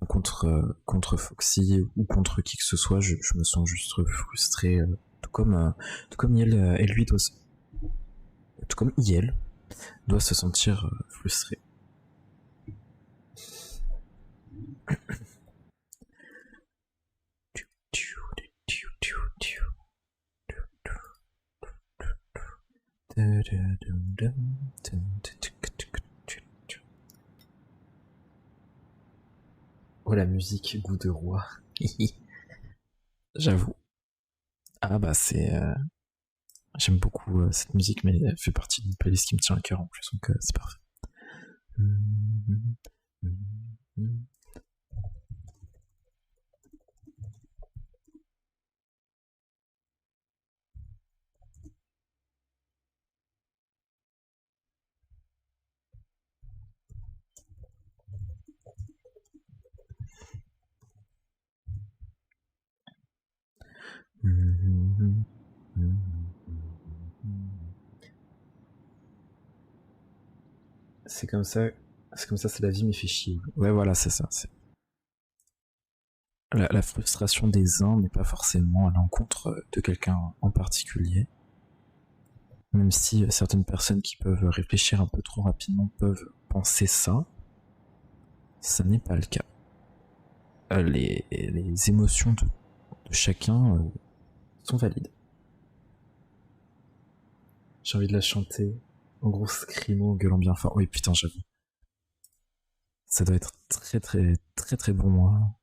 contre Foxy ou contre qui que ce soit, je me sens juste frustré, tout comme elle lui doit, tout comme elle doit se sentir frustré. Oh la musique, goût de roi. J'avoue. Ah bah c'est... J'aime beaucoup cette musique, mais elle fait partie d'une playlist qui me tient à cœur en plus, donc c'est parfait. C'est comme ça, c'est la vie me fait chier. Ouais, voilà, c'est ça. La frustration des uns n'est pas forcément à l'encontre de quelqu'un en particulier. Même si certaines personnes qui peuvent réfléchir un peu trop rapidement peuvent penser ça, ça n'est pas le cas. Les émotions de chacun sont valides. J'ai envie de la chanter en gros scrimo, en gueulant bien fort. Oui, putain, j'avoue. Ça doit être très très très très bon, moi.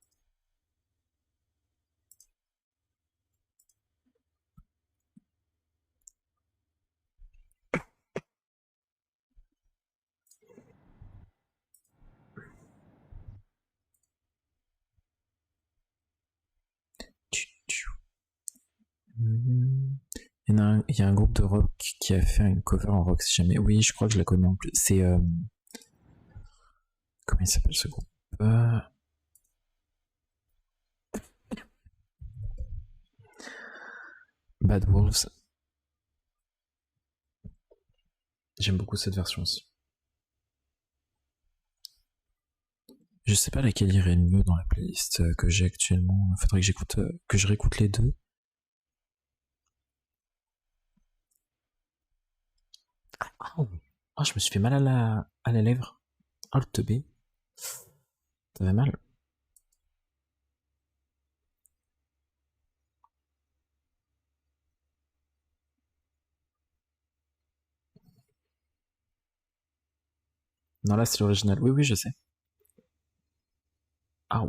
Il y a un groupe de rock qui a fait une cover en rock, si jamais. Oui, je crois que je la connais en plus. C'est. Comment il s'appelle ce groupe Bad Wolves. J'aime beaucoup cette version aussi. Je sais pas laquelle irait le mieux dans la playlist que j'ai actuellement. Il faudrait que je réécoute les deux. Oh, je me suis fait mal à la lèvre. Oh, le teubé. Ça va mal. Non, là, c'est l'original. Oui, oui, je sais. Ah,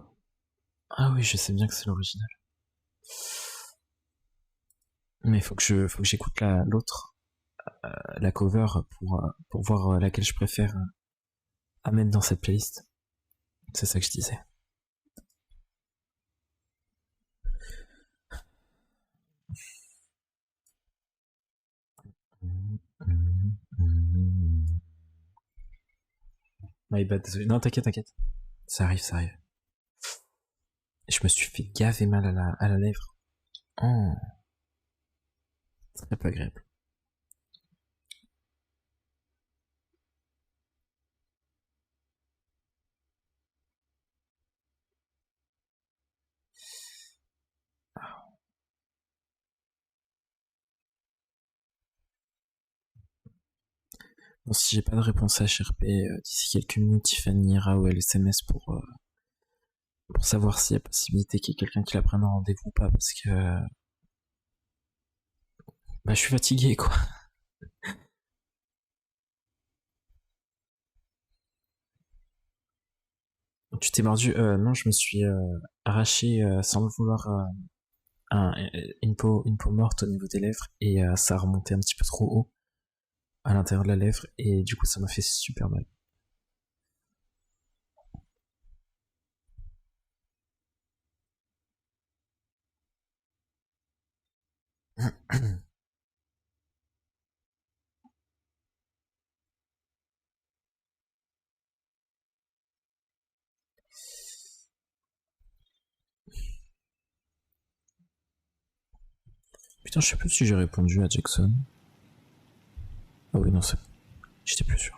ah oui, je sais bien que c'est l'original. Mais faut que j'écoute l'autre, la cover pour voir laquelle je préfère à mettre dans cette playlist. C'est ça que je disais. My bad, désolé. Non, t'inquiète, t'inquiète. Ça arrive, ça arrive. Je me suis fait gaver mal à la lèvre. Oh, très pas agréable. Bon, si j'ai pas de réponse à HRP d'ici quelques minutes, Tiffany ira au LSMS pour savoir s'il y a possibilité qu'il y ait quelqu'un qui la prenne en rendez-vous ou pas, parce que bah, je suis fatigué, quoi. Tu t'es mordu? Non, je me suis arraché sans le vouloir une peau morte au niveau des lèvres et ça a remonté un petit peu trop haut à l'intérieur de la lèvre et du coup ça m'a fait super mal. Putain, je sais plus si j'ai répondu à Jackson. Ah oui, non, c'est... J'étais plus sûr.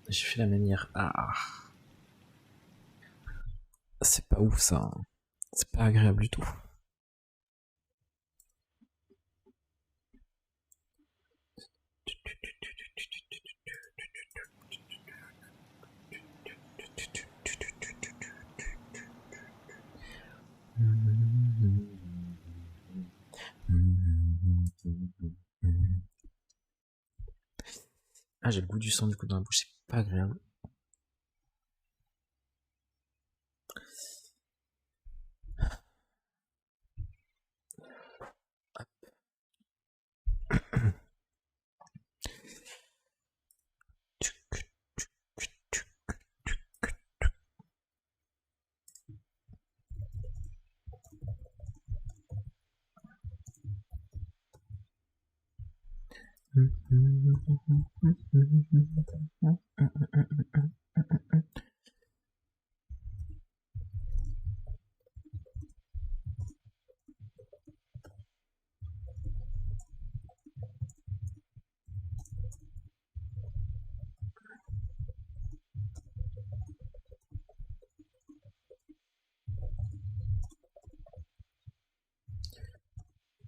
J'ai fait la manière. Ah. C'est pas ouf ça. Hein. C'est pas agréable du tout. Ah, j'ai le goût du sang du coup dans la bouche, c'est pas agréable.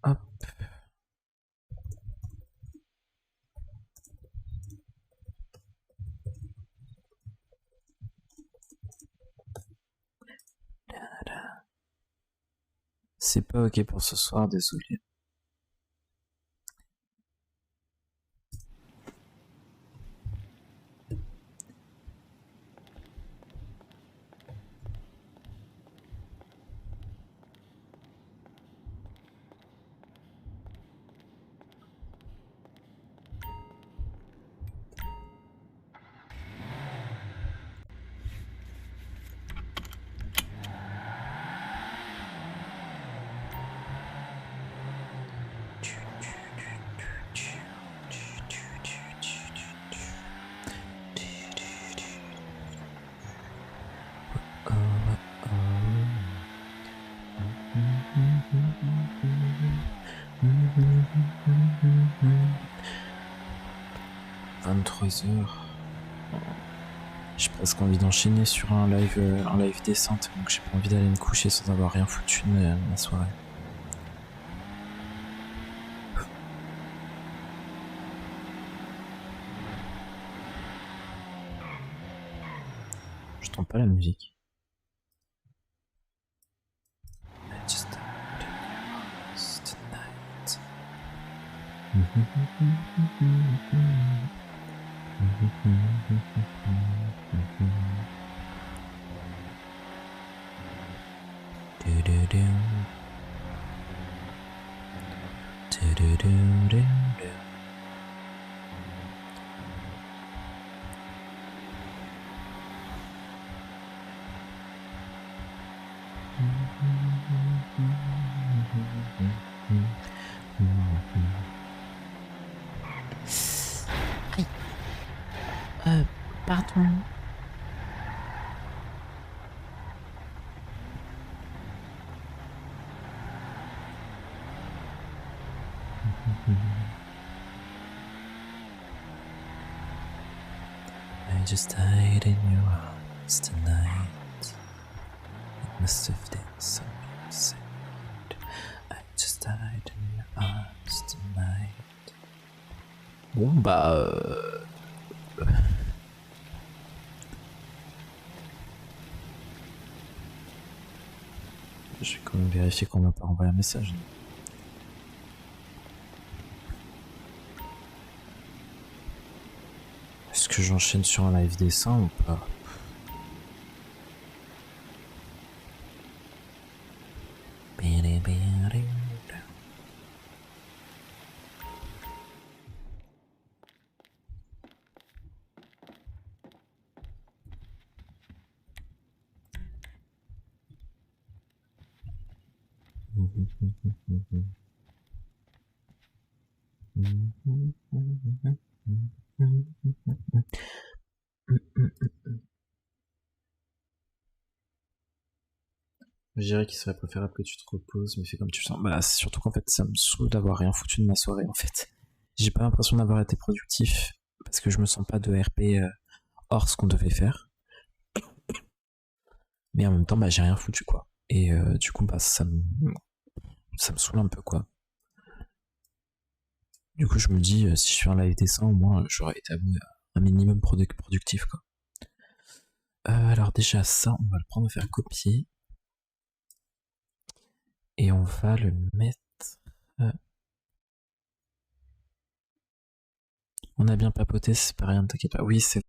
Hop. C'est pas ok pour ce soir, désolé. J'ai presque envie d'enchaîner sur un live décente, donc j'ai pas envie d'aller me coucher sans avoir rien foutu de ma soirée. Je t'entends pas la musique. Just tonight. Pardon. I just died in your arms tonight. It must have been something sad. I just died in your arms tonight. Bon bah... Je vais quand même vérifier qu'on m'a pas envoyé un message. Est-ce que j'enchaîne sur un live dessin ou pas? Je dirais qu'il serait préférable que tu te reposes, mais fais comme tu le sens. Bah, c'est surtout qu'en fait, ça me saoule d'avoir rien foutu de ma soirée, en fait. J'ai pas l'impression d'avoir été productif, parce que je me sens pas de RP hors ce qu'on devait faire. Mais en même temps, bah, j'ai rien foutu, quoi. Et du coup, bah, ça me saoule un peu, quoi. Du coup, je me dis, si je fais un live dessin, au moins, j'aurais été un minimum productif, quoi. Alors déjà, ça, on va le prendre, faire copier. Et on va le mettre... On a bien papoté, c'est pas rien, t'inquiète pas. Oui, c'est